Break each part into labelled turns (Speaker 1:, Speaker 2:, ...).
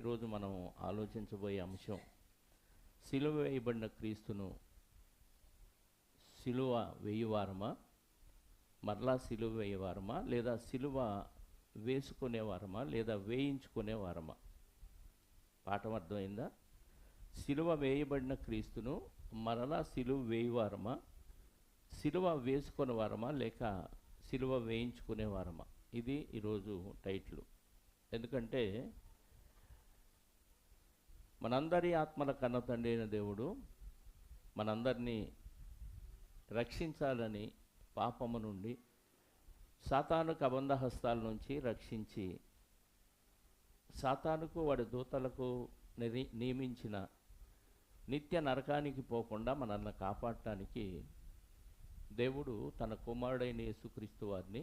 Speaker 1: ఈరోజు మనం ఆలోచించబోయే అంశం సిలువ వేయబడిన క్రీస్తును సిలువ వేయువారమా, మరలా సిలువ వేయవారమా, లేదా సిలువ వేసుకునేవారమా, లేదా వేయించుకునేవారమా? పాఠం అర్థమైందా? సిలువ వేయబడిన క్రీస్తును మరలా సిలువ వేయువారమా, సిలువ వేసుకునేవారమా, లేక సిలువ వేయించుకునేవారమా? ఇది ఈరోజు టైటిల్. ఎందుకంటే మనందరి ఆత్మల కన్న తండ్రి అయిన దేవుడు మనందరినీ రక్షించాలని పాపము నుండి సాతానుకు అబంధ హస్తాల నుంచి రక్షించి సాతానుకు వాడి దూతలకు నియమించిన నిత్య నరకానికి పోకుండా మనల్ని కాపాడటానికి దేవుడు తన కుమారుడైన యేసుక్రీస్తు వారిని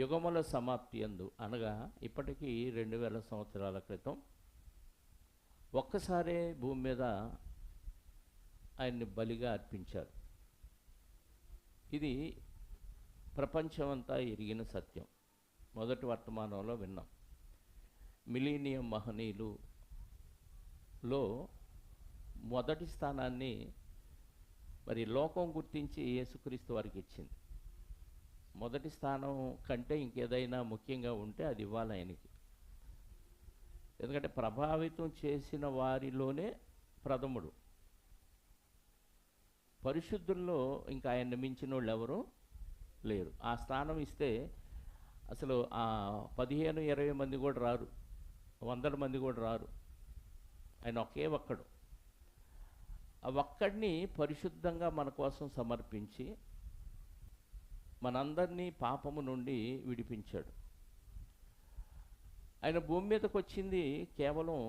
Speaker 1: యుగముల సమాప్తి యందు, అనగా ఇప్పటికీ 2000 సంవత్సరాల క్రితం ఒక్కసారే భూమి మీద ఆయన్ని బలిగా అర్పించారు. ఇది ప్రపంచమంతా ఎరిగిన సత్యం. మొదటి వర్తమానంలో విన్నాం. మిలీనియం మహనీయులులో మొదటి స్థానాన్ని మరి లోకం గుర్తించి యేసుక్రీస్తు వారికి ఇచ్చింది. మొదటి స్థానం కంటే ఇంకేదైనా ముఖ్యంగా ఉంటే అది ఇవ్వాలి ఆయనకి. ఎందుకంటే ప్రభావితం చేసిన వారిలోనే ప్రథముడు. పరిశుద్ధుల్లో ఇంకా ఆయన మించిన వాళ్ళు ఎవరు లేరు. ఆ స్థానం ఇస్తే అసలు 15-20 మంది కూడా రారు, 100 మంది కూడా రారు. ఆయన ఒకే ఒక్కడు. ఆ ఒక్కడిని పరిశుద్ధంగా మన కోసం సమర్పించి మనందరినీ పాపము నుండి విడిపించాడు. ఆయన భూమి మీదకి వచ్చింది కేవలం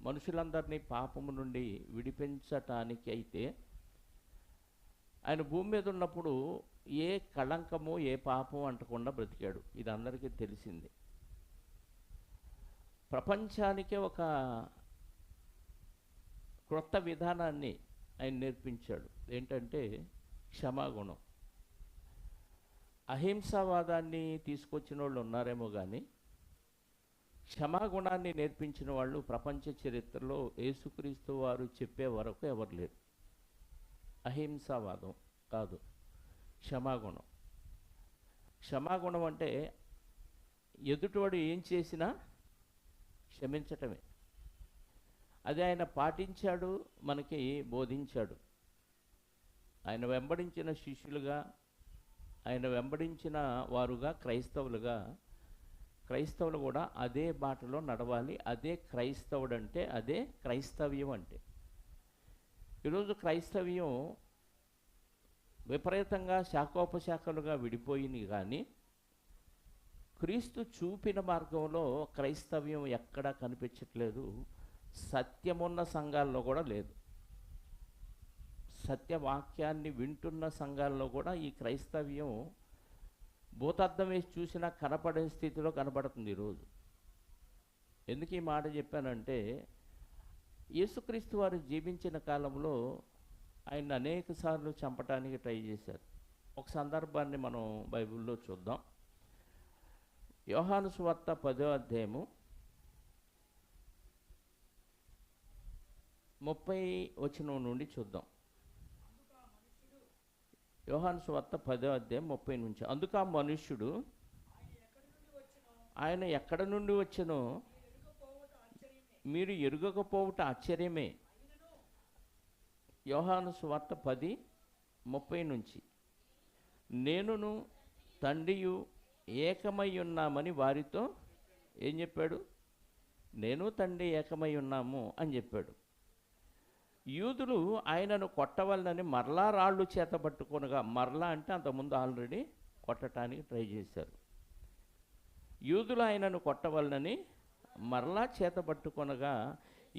Speaker 1: మనుషులందరినీ పాపము నుండి విడిపించటానికి అయితే, ఆయన భూమి మీద ఉన్నప్పుడు ఏ కళంకము ఏ పాపం అంటకుండా బ్రతికాడు. ఇది అందరికీ తెలిసింది. ప్రపంచానికే ఒక క్రొత్త విధానాన్ని ఆయన నేర్పించాడు. ఏంటంటే క్షమాగుణం. అహింసావాదాన్ని తీసుకొచ్చిన వాళ్ళు ఉన్నారేమో కానీ క్షమాగుణాన్ని నేర్పించిన వాళ్ళు ప్రపంచ చరిత్రలో యేసుక్రీస్తు వారు చెప్పే వరకు ఎవరు లేరు. అహింసావాదం కాదు, క్షమాగుణం. క్షమాగుణం అంటే ఎదుటివాడు ఏం చేసినా క్షమించటమే. అది ఆయన పాటించాడు, మనకి బోధించాడు. ఆయన వెంబడించిన శిష్యులుగా, ఆయన వెంబడించిన వారుగా, క్రైస్తవులు కూడా అదే బాటలో నడవాలి. అదే క్రైస్తవుడు అంటే, అదే క్రైస్తవ్యం అంటే. ఈరోజు క్రైస్తవ్యం విపరీతంగా శాఖోపశాఖలుగా విడిపోయింది, కానీ క్రీస్తు చూపిన మార్గంలో క్రైస్తవ్యం ఎక్కడా కనిపించట్లేదు. సత్యమున్న సంఘాల్లో కూడా లేదు. సత్యవాక్యాన్ని వింటున్న సంఘాల్లో కూడా ఈ క్రైస్తవ్యం భూతార్థం వేసి చూసినా కనపడే స్థితిలో కనపడుతుంది ఈరోజు. ఎందుకు ఈ మాట చెప్పానంటే, యేసుక్రీస్తు వారు జీవించిన కాలంలో ఆయన అనేక సార్లు చంపటానికి ట్రై చేశారు. ఒక సందర్భాన్ని మనం బైబిల్లో చూద్దాం. యోహాను సువార్త 10వ అధ్యాయము 30 వచనం నుండి చూద్దాం. యోహాను సువార్త 10వ అధ్యాయం 30 నుంచి. అందుకు ఆ మనుష్యుడు, ఆయన ఎక్కడ నుండి వచ్చెనో మీరు ఎరుగకపోవుట ఆశ్చర్యమే. యోహాను సువార్త 10:30 నుంచి. నేనును తండ్రియు ఏకమై ఉన్నామని వారితో ఏం చెప్పాడు? నేను తండ్రి ఏకమై ఉన్నాము అని చెప్పాడు. యూదులు ఆయనను కొట్టవలనని మరలా రాళ్ళు చేతబట్టుకొనగా, మరలా అంటే అంతకుముందు ఆల్రెడీ కొట్టడానికి ట్రై చేశారు. యూదులు ఆయనను కొట్టవలనని మరలా చేతబట్టుకొనగా,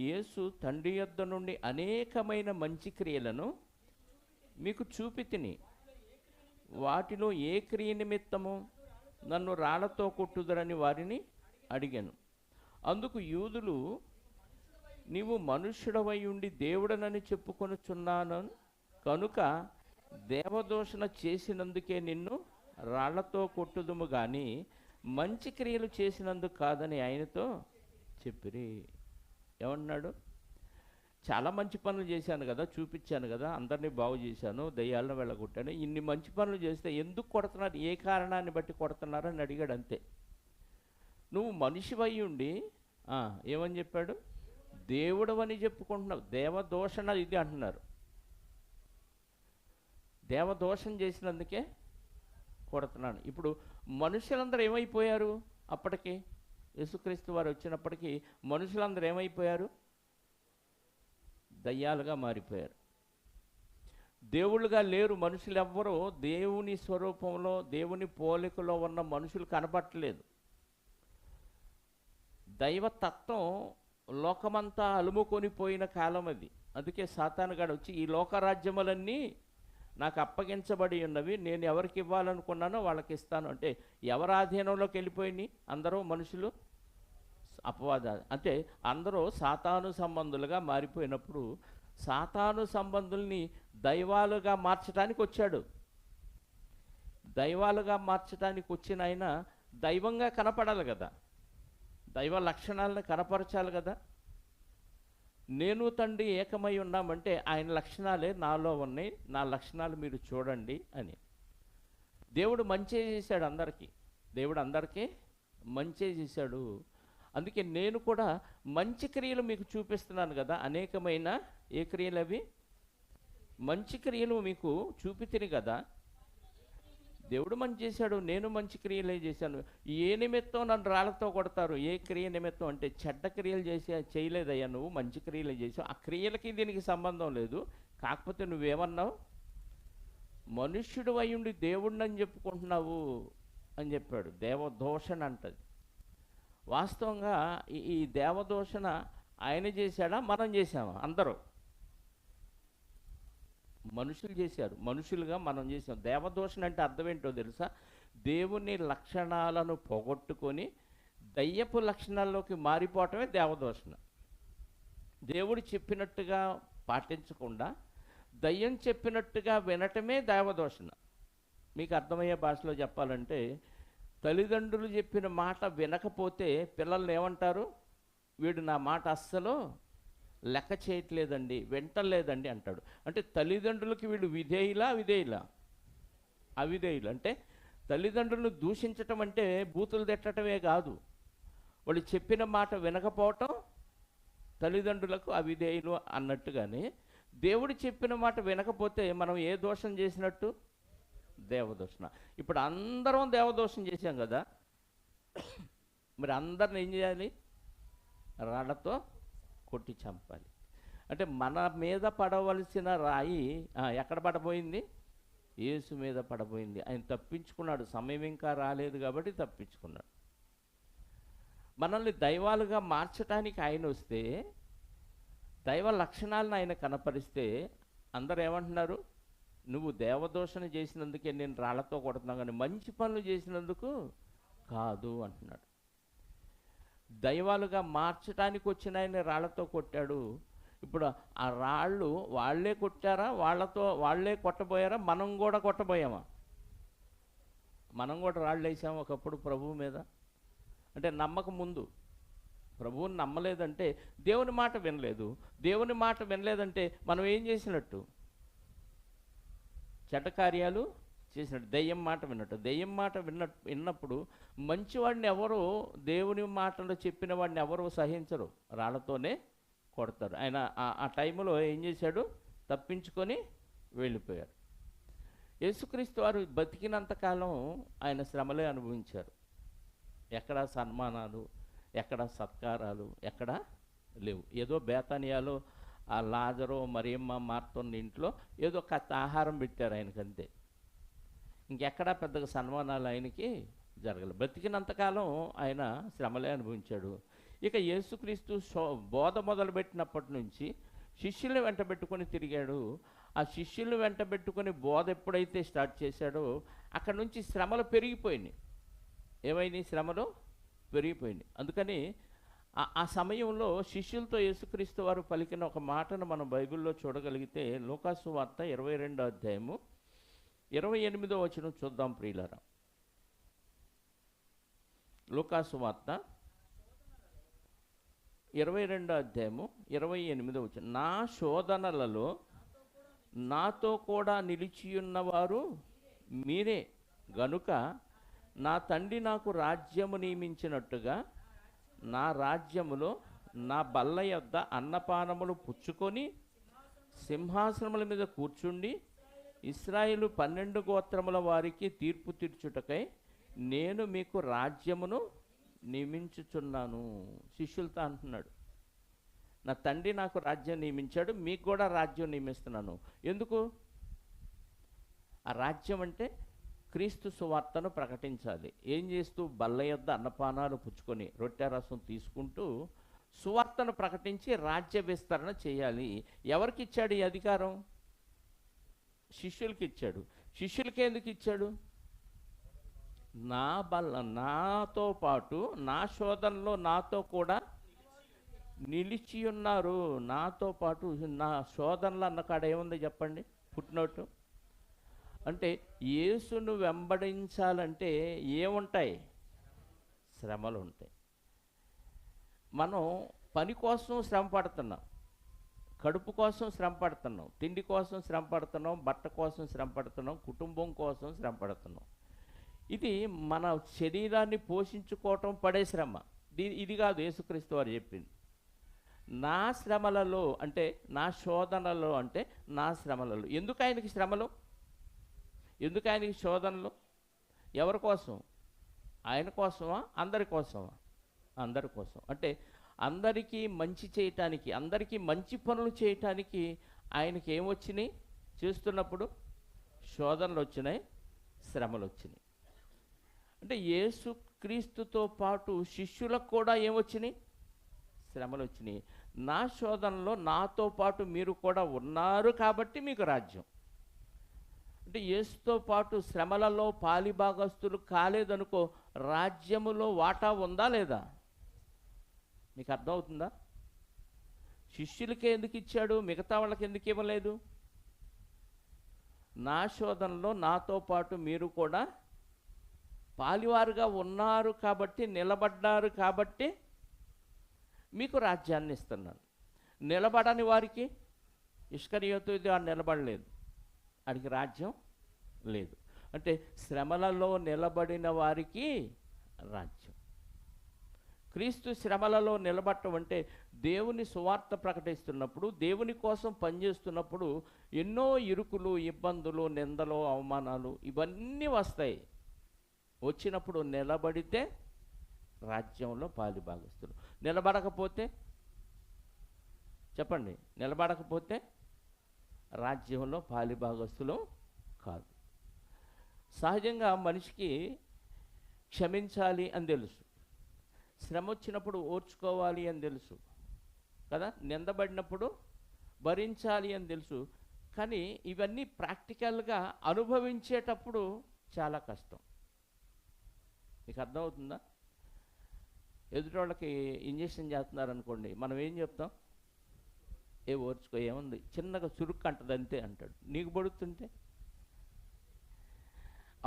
Speaker 1: యేసు తండ్రి యొద్ద నుండి అనేకమైన మంచి క్రియలను మీకు చూపితిని, వాటిలో ఏ క్రియ నిమిత్తము నన్ను రాళ్లతో కొట్టుదురని వారిని అడిగాను. అందుకు యూదులు, నీవు మనుష్యుడవై ఉండి దేవుడనని చెప్పుకొనుచున్నాను కనుక దేవదూషణ చేసినందుకే నిన్ను రాళ్లతో కొట్టుదుము కానీ మంచి క్రియలు చేసినందుకు కాదని ఆయనతో చెప్పిరి. ఏమన్నాడు? చాలా మంచి పనులు చేశాను కదా, చూపించాను కదా, అందరినీ బాగు చేశాను, దయ్యాలను వెళ్ళగొట్టాను, ఇన్ని మంచి పనులు చేస్తే ఎందుకు కొడుతున్నారు, ఏ కారణాన్ని బట్టి కొడుతున్నారు అని అడిగాడు. అంతే. నువ్వు మనిషివై ఉండి ఏమని చెప్పాడు? దేవుడు అని చెప్పుకుంటున్నావు. దేవదోషణ ఇది అంటున్నారు. దేవదోషం చేసినందుకే కొడుతున్నాను. ఇప్పుడు మనుషులందరూ ఏమైపోయారు? అప్పటికి యేసుక్రీస్తు వారు వచ్చినప్పటికీ మనుషులందరూ ఏమైపోయారు? దయ్యాలుగా మారిపోయారు. దేవుళ్ళుగా లేరు మనుషులు. ఎవ్వరూ దేవుని స్వరూపంలో, దేవుని పోలికలో ఉన్న మనుషులు కనపట్టలేదు. దైవతత్వం లోకమంతా అలుముకొని పోయిన కాలం అది. అందుకే సాతానుగాడు వచ్చి ఈ లోకరాజ్యములన్నీ నాకు అప్పగించబడి ఉన్నవి, నేను ఎవరికి ఇవ్వాలనుకున్నానో వాళ్ళకి ఇస్తాను అంటే ఎవరి ఆధీనంలోకి వెళ్ళిపోయినాయి? అందరూ మనుషులు అపవాద, అంటే అందరూ సాతాను సంబంధులుగా మారిపోయినప్పుడు సాతాను సంబంధుల్ని దైవాలుగా మార్చడానికి వచ్చాడు. దైవాలుగా మార్చడానికి వచ్చిన ఆయన దైవంగా కనపడాలి కదా, దైవ లక్షణాలను కనపరచాలి కదా. నేను తండ్రి ఏకమై ఉన్నామంటే ఆయన లక్షణాలే నాలో ఉన్నాయి, నా లక్షణాలు మీరు చూడండి అని. దేవుడు మంచే చేశాడు అందరికీ. దేవుడు అందరికీ మంచే చేశాడు. అందుకే నేను కూడా మంచి క్రియలు మీకు చూపిస్తున్నాను కదా. అనేకమైన ఏ క్రియలు అవి? మంచి క్రియలు మీకు చూపితిని కదా. దేవుడు మంచి చేశాడు, నేను మంచి క్రియలే చేశాను. ఏ నిమిత్తం నన్ను రాళ్ళతో కొడతారు? ఏ క్రియ నిమిత్తం అంటే చెడ్డ క్రియలు చేయలేదయ్యా, నువ్వు మంచి క్రియలు చేసావు. ఆ క్రియలకి దీనికి సంబంధం లేదు. కాకపోతే నువ్వేమన్నావు? మనుష్యుడు అయ్యుండి దేవుడిని అని చెప్పుకుంటున్నావు అని చెప్పాడు. దేవదోషణ అంటది. వాస్తవంగా ఈ దేవదోషణ ఆయన చేశాడా, మనం చేసామా? అందరూ మనుషులు చేశారు, మనుషులుగా మనం చేసాం. దేవదోషణ అంటే అర్థం ఏంటో తెలుసా? దేవుని లక్షణాలను పోగొట్టుకొని దయ్యపు లక్షణాల్లోకి మారిపోవటమే దేవదోషణ. దేవుడు చెప్పినట్టుగా పాటించకుండా దయ్యం చెప్పినట్టుగా వినటమే దేవదోషణ. మీకు అర్థమయ్యే భాషలో చెప్పాలంటే, తల్లిదండ్రులు చెప్పిన మాట వినకపోతే పిల్లల్ని ఏమంటారు? వీడు నా మాట అస్సలు లెక్క చేయట్లేదండి, వింటలేదండి అంటాడు. అంటే తల్లిదండ్రులకి వీళ్ళు విధేయులా అవిధేయులు. అంటే తల్లిదండ్రులను దూషించటం అంటే బూతులు తిట్టడమే కాదు, వాళ్ళు చెప్పిన మాట వినకపోవటం తల్లిదండ్రులకు అవిధేయులు అన్నట్టుగానే దేవుడు చెప్పిన మాట వినకపోతే మనం ఏ దోషం చేసినట్టు? దేవదోషణ. ఇప్పుడు అందరం దేవదోషం చేశాం కదా, మరి అందరిని ఏం చేయాలి? రాళ్ళతో కొట్టి చంపాలి. అంటే మన మీద పడవలసిన రాయి ఎక్కడ పడబోయింది? యేసు మీద పడబోయింది. ఆయన తప్పించుకున్నాడు. సమయం ఇంకా రాలేదు కాబట్టి తప్పించుకున్నాడు. మనల్ని దైవాలుగా మార్చడానికి ఆయన వస్తే, దైవ లక్షణాలను ఆయన కనపరిస్తే అందరూ ఏమంటున్నారు? నువ్వు దేవదోషణ చేసినందుకే నేను రాళ్లతో కొడుతున్నావు, కానీ మంచి పనులు చేసినందుకు కాదు అంటున్నాడు. దైవాలుగా మార్చడానికి వచ్చిన ఆయన రాళ్లతో కొట్టాడు. ఇప్పుడు ఆ రాళ్ళు వాళ్ళే కొట్టారా, వాళ్ళే కొట్టబోయారా, మనం కూడా కొట్టబోయామా? మనం కూడా రాళ్ళు వేసాము ఒకప్పుడు ప్రభువు మీద. అంటే నమ్మక ముందు ప్రభువుని నమ్మలేదంటే దేవుని మాట వినలేదు. దేవుని మాట వినలేదంటే మనం ఏం చేసినట్టు? చెడ్డ కార్యాలు చేసినట్టు, దెయ్యం మాట విన్నట్టు. దెయ్యం మాట విన్నప్పుడు మంచివాడిని ఎవరు, దేవుని మాటలు చెప్పిన వాడిని ఎవరు సహించరు, రాళ్లతోనే కొడతారు. ఆయన ఆ టైంలో ఏం చేశాడు? తప్పించుకొని వెళ్ళిపోయారు. యేసుక్రీస్తు వారు బతికినంతకాలం ఆయన శ్రమలే అనుభవించారు. ఎక్కడ సన్మానాలు, ఎక్కడ సత్కారాలు ఎక్కడ లేవు. ఏదో బేతానియాలో ఆ లాజరు, మరియమ్మ, మార్తోన్న ఇంట్లో ఏదో కాస్త ఆహారం పెట్టారు ఆయనకంతే. ఇంకెక్కడా పెద్దగా సన్మానాలు ఆయనకి జరగలేదు. బతికినంతకాలం ఆయన శ్రమలే అనుభవించాడు. ఇక యేసుక్రీస్తు బోధ మొదలుపెట్టినప్పటి నుంచి శిష్యుల్ని వెంటబెట్టుకొని తిరిగాడు. ఆ శిష్యుల్ని వెంటబెట్టుకొని బోధ ఎప్పుడైతే స్టార్ట్ చేశాడో అక్కడ నుంచి శ్రమలు పెరిగిపోయినాయి. ఏమైనాయి? శ్రమలు పెరిగిపోయినాయి. అందుకని ఆ సమయంలో శిష్యులతో యేసుక్రీస్తు వారు పలికిన ఒక మాటను మనం బైబిల్లో చూడగలిగితే, లూకాసు వార్త 22వ అధ్యాయము 28వ వచనం చూద్దాం ప్రియులారా. లూకాసు వార్త 22వ అధ్యాయము 28వ వచనం. నా శోధనలలో నాతో కూడా నిలిచియున్నవారు మీరే గనుక నా తండ్రి నాకు రాజ్యము నియమించినట్టుగా నా రాజ్యములో నా బల్ల యొద్ద అన్నపానములు పుచ్చుకొని సింహాసనముల మీద కూర్చుండి ఇశ్రాయేలు 12 గోత్రముల వారికి తీర్పు తీర్చుటకై నేను మీకు రాజ్యమును నియమించుచున్నాను. శిష్యులతో అంటున్నాడు, నా తండ్రి నాకు రాజ్యం నియమించాడు, మీకు కూడా రాజ్యం నియమిస్తున్నాను. ఎందుకు? ఆ రాజ్యం అంటే క్రీస్తు సువార్తను ప్రకటించాలి. ఏం చేస్తూ? బల్ల యొద్ద అన్నపానాలు పుచ్చుకొని రొట్టె రసం తీసుకుంటూ సువార్తను ప్రకటించి రాజ్య విస్తరణ చేయాలి. ఎవరికి ఇచ్చాడు ఈ అధికారం? శిష్యులకి ఇచ్చాడు. శిష్యులకి ఎందుకు ఇచ్చాడు? నాతో పాటు నా శోధనలో నాతో కూడా నిలిచి ఉన్నారు. నాతో పాటు నా శోధనలు అన్న కాడ ఏముంది చెప్పండి? ఫుట్నోటు. అంటే యేసును వెంబడించాలంటే ఏముంటాయి? శ్రమలు ఉంటాయి. మనం పని కోసం శ్రమ పడుతున్నాం, కడుపు కోసం శ్రమ పడుతున్నాం, తిండి కోసం శ్రమ పడుతున్నాం, బట్ట కోసం శ్రమ పడుతున్నాం, కుటుంబం కోసం శ్రమ పడుతున్నాం. ఇది మన శరీరాన్ని పోషించుకోవటం పడే శ్రమ. ఇది కాదు యేసుక్రీస్తు వారు చెప్పింది. నా శ్రమలలో అంటే నా శోధనలో అంటే నా శ్రమలలో. ఎందుకు ఆయనకి శ్రమలు? ఎందుకు ఆయనకి శోధనలు? ఎవరి కోసం? ఆయన కోసమా? అందరి కోసమా? అందరి కోసం. అంటే అందరికీ మంచి చేయటానికి, అందరికీ మంచి పనులు చేయటానికి ఆయనకి ఏమొచ్చినాయి? చేస్తున్నప్పుడు శోధనలు వచ్చినాయి, శ్రమలు వచ్చినాయి. అంటే యేసుక్రీస్తుతో పాటు శిష్యులకు కూడా ఏమొచ్చినాయి? శ్రమలు వచ్చినాయి. నా శోధనలో నాతో పాటు మీరు కూడా ఉన్నారు కాబట్టి మీకు రాజ్యం. అంటే యేసుతో పాటు శ్రమలలో పాలిభాగస్తులు కాలేదనుకో, రాజ్యములో వాటా ఉందా లేదా? మీకు అర్థమవుతుందా? శిష్యులకే ఎందుకు ఇచ్చాడు, మిగతా వాళ్ళకి ఎందుకు ఇవ్వలేదు? నా శోధనలో నాతో పాటు మీరు కూడా పాలివారుగా ఉన్నారు కాబట్టి, నిలబడ్డారు కాబట్టి మీకు రాజ్యాన్ని ఇస్తున్నాను. నిలబడని వారికి, ఇష్కరియోతు నిలబడలేదు, వాడికి రాజ్యం లేదు. అంటే శ్రమలలో నిలబడిన వారికి రాజ్యం. క్రీస్తు శ్రమలలో నిలబడటం అంటే దేవుని సువార్త ప్రకటిస్తున్నప్పుడు, దేవుని కోసం పనిచేస్తున్నప్పుడు ఎన్నో ఇరుకులు, ఇబ్బందులు, నిందలు, అవమానాలు ఇవన్నీ వస్తాయి. వచ్చినప్పుడు నిలబడితే రాజ్యంలో పాలిభాగస్తులు. నిలబడకపోతే చెప్పండి, నిలబడకపోతే రాజ్యంలో పాలిభాగస్తులు కాదు. సహజంగా మనిషికి క్షమించాలి అని తెలుసు, శ్రమ వచ్చినప్పుడు ఓర్చుకోవాలి అని తెలుసు కదా, నిందబడినప్పుడు భరించాలి అని తెలుసు. కానీ ఇవన్నీ ప్రాక్టికల్గా అనుభవించేటప్పుడు చాలా కష్టం. మీకు అర్థమవుతుందా? ఎదుటోళ్ళకి ఇంజక్షన్ చేస్తున్నారనుకోండి, మనం ఏం చెప్తాం? ఓర్చుకో, ఏముంది, చిన్నగా చురుక్కు అంటది అంతే అంటాడు. నీకు పడుతుంటే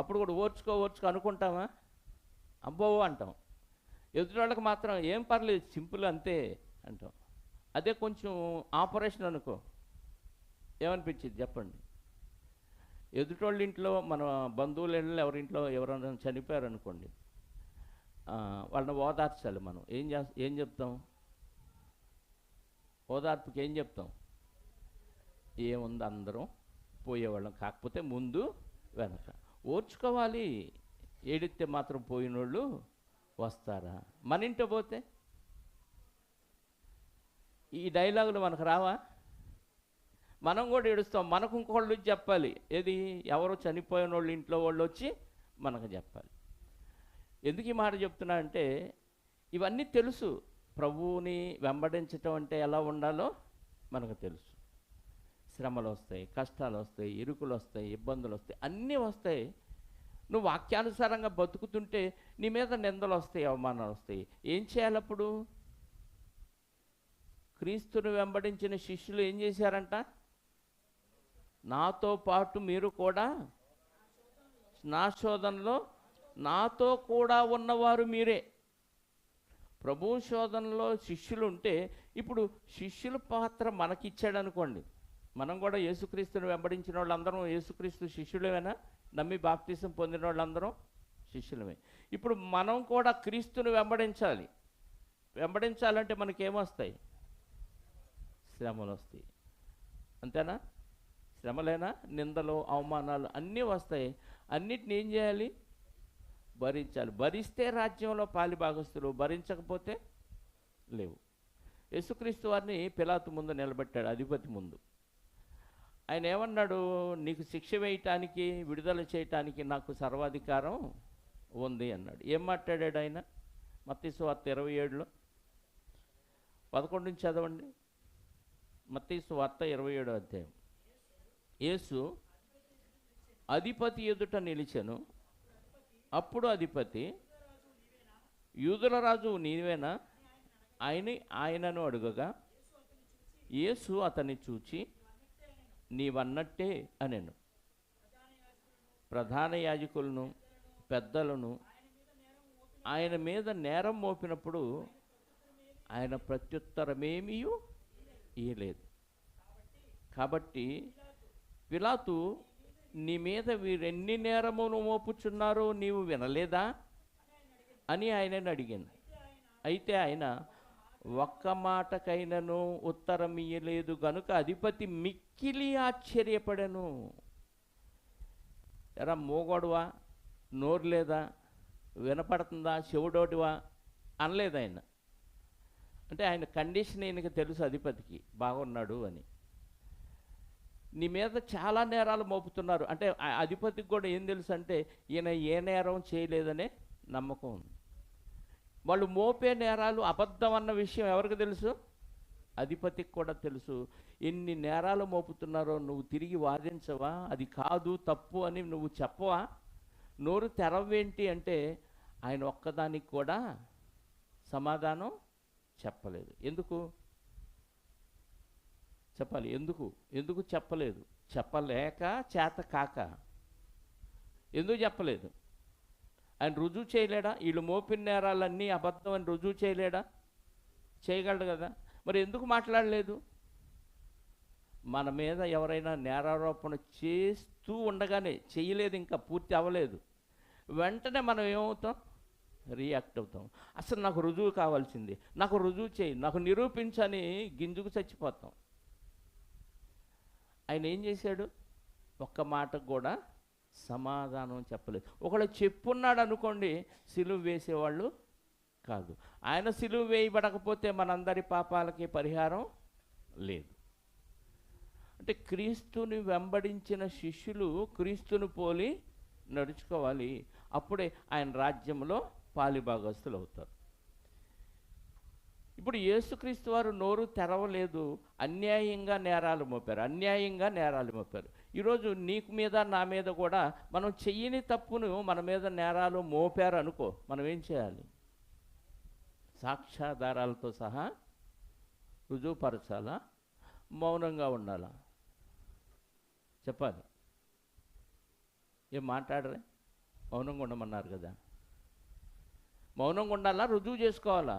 Speaker 1: అప్పుడు కూడా ఓర్చుకో అనుకుంటామా? అబ్బో అంటాం. ఎదుటోళ్ళకి మాత్రం ఏం పర్లేదు, సింపుల్ అంతే అంటాం. అదే కొంచెం ఆపరేషన్ అనుకో, ఏమనిపించింది చెప్పండి? ఎదుటోళ్ళ ఇంట్లో, మన బంధువుల ఇంట్లో, ఎవరింట్లో ఎవరైనా చనిపోయారు అనుకోండి, వాళ్ళని ఓదార్చాలి. మనం ఏం చెప్తాం? ఓదార్పుకి ఏం చెప్తాం? ఏముంది, అందరం పోయేవాళ్ళం, కాకపోతే ముందు వెనక. ఓర్చుకోవాలి. ఏడిస్తే మాత్రం పోయినోళ్ళు వస్తారా? మన ఇంట్లో పోతే ఈ డైలాగులు మనకు రావా? మనం కూడా ఏడుస్తాం. మనకు ఇంకోళ్ళు చెప్పాలి. ఏది? ఎవరో చనిపోయిన వాళ్ళు ఇంట్లో వాళ్ళు వచ్చి మనకు చెప్పాలి. ఎందుకు ఈ మాట చెప్తున్నా అంటే, ఇవన్నీ తెలుసు. ప్రభువుని వెంబడించటం అంటే ఎలా ఉండాలో మనకు తెలుసు. శ్రమలు వస్తాయి, కష్టాలు వస్తాయి, ఇరుకులు వస్తాయి, ఇబ్బందులు వస్తాయి, అన్నీ వస్తాయి. నువ్వు వాక్యానుసారంగా బతుకుతుంటే నీ మీద నిందలు వస్తాయి, అవమానాలు వస్తాయి. ఏం చేయాలి అప్పుడు? క్రీస్తుని వెంబడించిన శిష్యులు ఏం చేశారంట? నాతో పాటు మీరు కూడా నా శోధనలో నాతో కూడా ఉన్నవారు మీరే. ప్రభు శోధనలో శిష్యులు ఉంటే ఇప్పుడు శిష్యుల పాత్ర మనకిచ్చాడు అనుకోండి, మనం కూడా యేసుక్రీస్తుని వెంబడించిన వాళ్ళందరం యేసుక్రీస్తు శిష్యులేమైనా, నమ్మి బాప్తిసం పొందిన వాళ్ళందరం శిష్యులమే. ఇప్పుడు మనం కూడా క్రీస్తుని వెంబడించాలి. వెంబడించాలంటే మనకేమొస్తాయి? శ్రమలు వస్తాయి. అంతేనా? శ్రమలేనా? నిందలు, అవమానాలు అన్నీ వస్తాయి. అన్నిటిని ఏం చేయాలి? భరించాలి. భరిస్తే రాజ్యంలో పాలి భాగస్తులు, భరించకపోతే లేవు. యేసుక్రీస్తు వారిని పిలాతు ముందు నిలబెట్టాడు, అధిపతి ముందు. ఆయన ఏమన్నాడు? నీకు శిక్ష వేయటానికి, విడుదల చేయటానికి నాకు సర్వాధికారం ఉంది అన్నాడు. ఏం మాట్లాడాడు ఆయన? మత్తయి సువార్త 27లో 11 నుంచి చదవండి. మత్తయి సువార్త 27వ అధ్యాయం. యేసు అధిపతి ఎదుట నిలిచెను. అప్పుడు అధిపతి, యూదుల రాజు నీవేనా ఆయనను అడుగగా, యేసు అతన్ని చూచి, నీవన్నట్టే అనెను. ప్రధాన యాజకులను పెద్దలను ఆయన మీద నేరం మోపినప్పుడు ఆయన ప్రత్యుత్తరమేమీ ఇయ్యలేదు. కాబట్టి పిలాతు, నీ మీద వీరెన్ని నేరమును మోపుచున్నారో నీవు వినలేదా అని ఆయనను అడిగాను. అయితే ఆయన ఒక్క మాటకైనను ఉత్తరం ఇయ్యలేదు గనుక అధిపతి మిక్కిలి ఆశ్చర్యపడెను. ఎరా మోగోడువా, నోరు లేదా, వినపడుతుందా, చెవుడోటివా అనలేదు ఆయన. అంటే ఆయన కండిషన్ ఈయనకి తెలుసు, అధిపతికి బాగున్నాడు అని. నీ మీద చాలా నేరాలు మోపుతున్నారు అంటే అధిపతికి కూడా ఏం తెలుసు అంటే ఈయన ఏ నేరం చేయలేదనే నమ్మకం ఉంది. వాళ్ళు మోపే నేరాలు అబద్ధం అన్న విషయం ఎవరికి తెలుసు? అధిపతికి కూడా తెలుసు. ఎన్ని నేరాలు మోపుతున్నారో నువ్వు తిరిగి వాదించవా? అది కాదు, తప్పు అని నువ్వు చెప్పవా? నోరు తెరవేంటి అంటే ఆయన ఒక్కదానికి కూడా సమాధానం చెప్పలేదు. ఎందుకు చెప్పాలి? ఎందుకు చెప్పలేదు? చెప్పలేక, చేత కాక. ఎందుకు చెప్పలేదు? ఆయన రుజువు చేయలేడా? వీళ్ళు మోపిన నేరాలన్నీ అబద్ధం అని రుజువు చేయలేడా? చేయగలడు కదా. మరి ఎందుకు మాట్లాడలేదు? మన మీద ఎవరైనా నేరారోపణ చేస్తూ ఉండగానే, చేయలేదు, ఇంకా పూర్తి అవ్వలేదు, వెంటనే మనం ఏమవుతాం? రియాక్ట్ అవుతాం. అసలు నాకు రుజువు కావాల్సింది, నాకు రుజువు చేయి, నాకు నిరూపించని గింజుకు చచ్చిపోతాం. ఆయన ఏం చేశాడు? ఒక్క మాటకు కూడా సమాధానం చెప్పలేదు. ఒకళ్ళు చెప్పున్నాడు అనుకోండి, సిలువ వేసేవాళ్ళు కాదు. ఆయన సిలువ వేయబడకపోతే మనందరి పాపాలకి పరిహారం లేదు. అంటే క్రీస్తుని వెంబడించిన శిష్యులు క్రీస్తుని పోలి నడుచుకోవాలి. అప్పుడే ఆయన రాజ్యంలో పాలిభాగస్తులు అవుతారు. ఇప్పుడు యేసుక్రీస్తు వారు నోరు తెరవలేదు, అన్యాయంగా నేరాలు మోపారు. ఈరోజు నీకు మీద, నా మీద కూడా మనం చెయ్యని తప్పును మన మీద నేరాలు మోపారు అనుకో, మనం ఏం చేయాలి? సాక్ష్యాధారాలతో సహా రుజువుపరచాలా? మౌనంగా ఉండాలా? చెప్పాలి. ఏం మాట్లాడరే? మౌనంగా ఉండమన్నారు కదా. మౌనంగా ఉండాలా? రుజువు చేసుకోవాలా?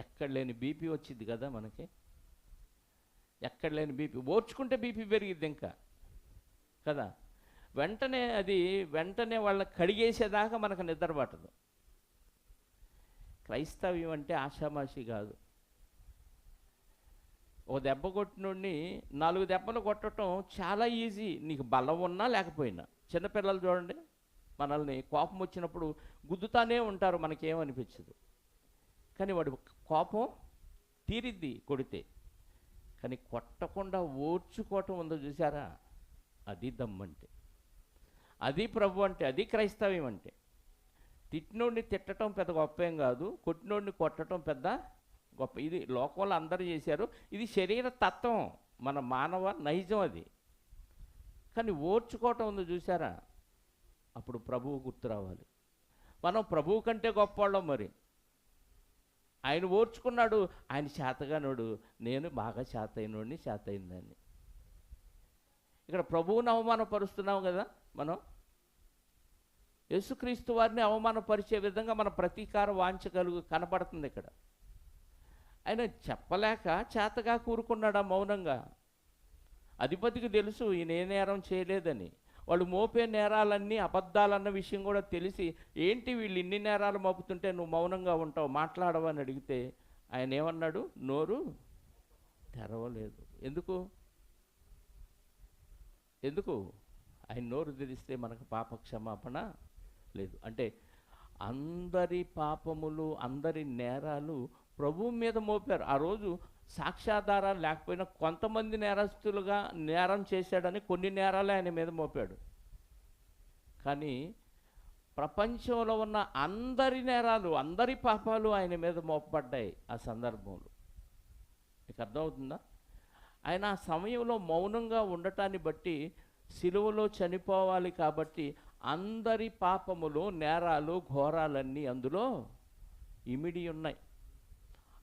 Speaker 1: ఎక్కడ లేని బీపీ వచ్చింది కదా మనకి. ఎక్కడ లేని బీపీ, ఓర్చుకుంటే బీపీ పెరిగిద్ది ఇంకా కదా. వెంటనే వాళ్ళని కడిగేసేదాకా మనకు నిద్ర పట్టదు. క్రైస్తవ్యం అంటే ఆషామాషి కాదు. ఓ దెబ్బ కొట్టినోడిని 4 దెబ్బలు కొట్టడం చాలా ఈజీ, నీకు బలం ఉన్నా లేకపోయినా. చిన్నపిల్లలు చూడండి, మనల్ని కోపం వచ్చినప్పుడు గుద్దుతానే ఉంటారు, మనకేమనిపించదు. కానీ వాడు కోపం తీరిద్ది కొడితే. కానీ కొట్టకుండా ఓర్చుకోవటం ఉందో చూసారా? అది దమ్మంటే, అది ప్రభు అంటే, అది క్రైస్తవ్యం అంటే. తిట్టినోడిని తిట్టడం పెద్ద గొప్ప ఏం కాదు, కొట్టినోడిని కొట్టడం పెద్ద గొప్ప. ఇది లోకంలో అందరూ చేశారు, ఇది శరీర తత్వం, మన మానవ నైజం అది. కానీ ఓర్చుకోవటం ఉందో చూసారా? అప్పుడు ప్రభువు గుర్తు రావాలి. మనం ప్రభువు కంటే గొప్పవాళ్ళం. మరి ఆయన ఓర్చుకున్నాడు, ఆయన చేతగానోడు, నేను బాగా చేతైనోడిని, చేతయిందని. ఇక్కడ ప్రభువుని అవమానపరుస్తున్నాం కదా మనం. యేసుక్రీస్తు వారిని అవమానపరిచే విధంగా మన ప్రతీకార వాంఛ కనపడుతుంది ఇక్కడ. ఆయన చెప్పలేక చేతగా కూరుకున్నాడా మౌనంగా? అధిపతికి తెలుసు ఈయన ఏ నేరం చేయలేదని. వాళ్ళు మోపే నేరాలన్నీ అబద్ధాలన్న విషయం కూడా తెలిసి, ఏంటి వీళ్ళు ఇన్ని నేరాలు మోపుతుంటే నువ్వు మౌనంగా ఉంటావు, మాట్లాడవని అడిగితే ఆయన ఏమన్నాడు? నోరు తెరవలేదు. ఎందుకు? ఆయన నోరు తెరిస్తే మనకు పాప క్షమాపణ లేదు. అంటే అందరి పాపములు, అందరి నేరాలు ప్రభువు మీద మోపారు. ఆ రోజు సాక్ష్యాధారాలు లేకపోయినా కొంతమంది నేరస్తులుగా నేరం చేశాడని కొన్ని నేరాలు ఆయన మీద మోపాడు. కానీ ప్రపంచంలో ఉన్న అందరి నేరాలు, అందరి పాపాలు ఆయన మీద మోపబడ్డాయి ఆ సందర్భంలో. మీకు అర్థమవుతుందా? ఆయన ఆ సమయంలో మౌనంగా ఉండటాన్ని బట్టి సిలువలో చనిపోవాలి కాబట్టి అందరి పాపములు, నేరాలు, ఘోరాలన్నీ అందులో ఇమిడి ఉన్నాయి.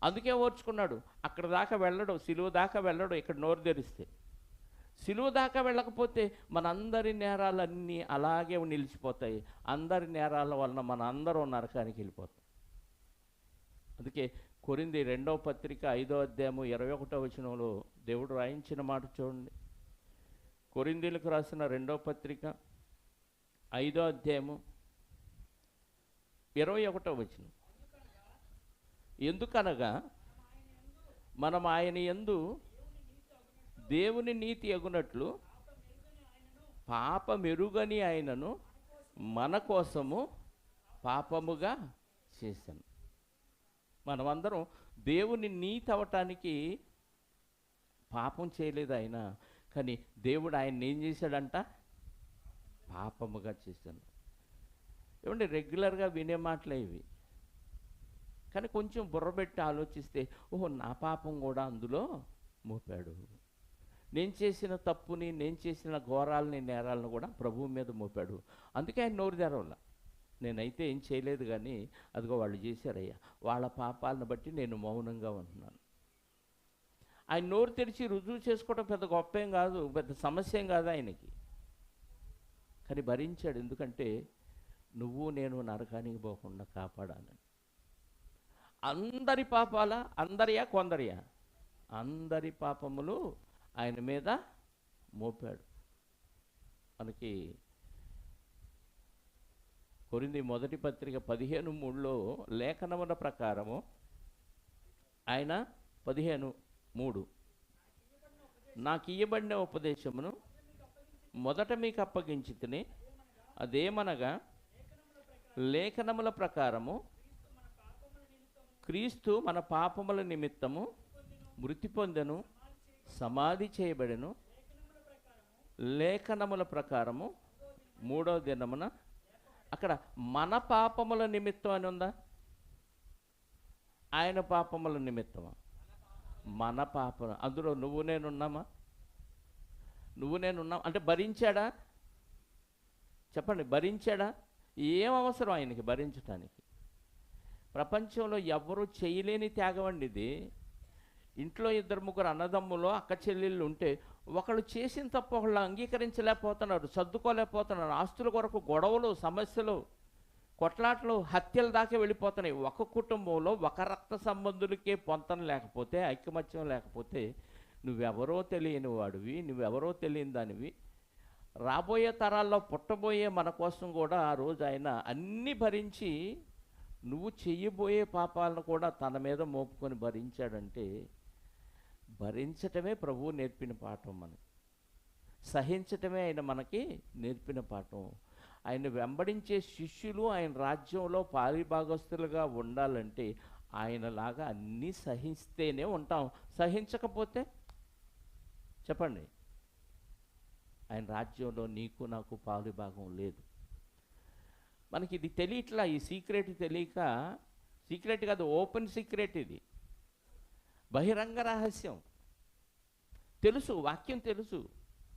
Speaker 1: అందుకే ఓర్చుకున్నాడు. అక్కడ దాకా వెళ్ళడు, సిలువ దాకా వెళ్ళడు. ఇక్కడ నోరు తెరిస్తే సిలువ దాకా వెళ్ళకపోతే మనందరి నేరాలన్నీ అలాగే నిలిచిపోతాయి. అందరి నేరాల వలన మన అందరూ నరకానికి వెళ్ళిపోతాం. అందుకే కొరింథీ 2వ పత్రిక 5వ అధ్యాయము 21వ వచనంలో దేవుడు రాయించిన మాట చూడండి. కొరింథీలకు రాసిన 2వ పత్రిక 5వ అధ్యాయము 21వ వచనం. ఎందుకనగా మనం ఆయన యందు దేవుని నీతి అగునట్లు పాపమెరుగని ఆయనను మన కోసము పాపముగా చేశాను. మనమందరం దేవుని నీతి అవటానికి పాపం చేయలేదు ఆయన, కానీ దేవుడు ఆయన్ని ఏం చేశాడంట? పాపముగా చేశాను. ఏమంటే రెగ్యులర్గా వినే మాటలే ఇవి, కానీ కొంచెం బుర్రబెట్టి ఆలోచిస్తే, ఓహో నా పాపం కూడా అందులో మోపాడు. నేను చేసిన తప్పుని, నేను చేసిన ఘోరాలని, నేరాలను కూడా ప్రభువు మీద మోపాడు. అందుకే ఆయన నోరు తెరవల. నేనైతే ఏం చేయలేదు, కానీ అదిగో వాళ్ళు చేశారయ్యా, వాళ్ళ పాపాలను బట్టి నేను మౌనంగా ఉంటున్నాను. ఆయన నోరు తెరిచి రుజువు చేసుకోవడం పెద్ద గొప్ప ఏం కాదు, పెద్ద సమస్య ఏం కాదు ఆయనకి. కానీ భరించాడు. ఎందుకంటే నువ్వు నేను నరకానికి పోకుండా కాపాడాలని. అందరి పాపాల, అందరియా కొందరియా? అందరి పాపములు ఆయన మీద మోపాడు. మనకి కొరింథీ మొదటి పత్రిక 15:3లో లేఖనముల ప్రకారము ఆయన 15:3 నాకు ఇయ్యబడిన ఉపదేశమును మొదట మీకు అప్పగించి తిని, అదేమనగా లేఖనముల ప్రకారము క్రీస్తు మన పాపముల నిమిత్తము మృతి పొందెను, సమాధి చేయబడెను, లేఖనముల ప్రకారము 3వ దినమున. అక్కడ మన పాపముల నిమిత్తం అని ఉందా? ఆయన పాపముల నిమిత్తమా? మన పాపం. అందులో నువ్వు నేనున్నామా? నువ్వు నేనున్నాం అంటే భరించాడా? చెప్పండి, భరించాడా? ఏం అవసరం ఆయనకి భరించటానికి? ప్రపంచంలో ఎవరు చేయలేని త్యాగం అండి ఇది. ఇంట్లో 2-3 అన్నదమ్ములు, అక్క చెల్లెళ్ళు ఉంటే ఒకళ్ళు చేసిన తప్పు ఒకళ్ళు అంగీకరించలేకపోతున్నారు, సర్దుకోలేకపోతున్నారు. ఆస్తుల కొరకు గొడవలు, సమస్యలు, కొట్లాటలు, హత్యల దాకా వెళ్ళిపోతున్నాయి. ఒక కుటుంబంలో ఒక రక్త సంబంధులకే పొంతన లేకపోతే, ఐకమత్యం లేకపోతే నువ్వెవరో తెలియని వాడివి, నువ్వెవరో తెలియని దానివి. రాబోయే తరాల్లో పుట్టబోయే మన కోసం కూడా ఆ రోజు ఆయన అన్నీ భరించి, నువ్వు చెయ్యబోయే పాపాలను కూడా తన మీద మోపుకొని భరించాడంటే, భరించటమే ప్రభువు నేర్పిన పాఠం. మనకి సహించటమే ఆయన మనకి నేర్పిన పాఠం. ఆయన వెంబడించే శిష్యులు ఆయన రాజ్యంలో పాలిభాగస్తులుగా ఉండాలంటే ఆయనలాగా అన్నీ సహిస్తేనే ఉంటాం. సహించకపోతే చెప్పండి, ఆయన రాజ్యంలో నీకు నాకు పాలిభాగం లేదు. మనకి ఇది తెలియట్లా, ఈ సీక్రెట్ తెలియక, సీక్రెట్ కాదు, ఓపెన్ సీక్రెట్ ఇది, బహిరంగ రహస్యం. తెలుసు, వాక్యం తెలుసు,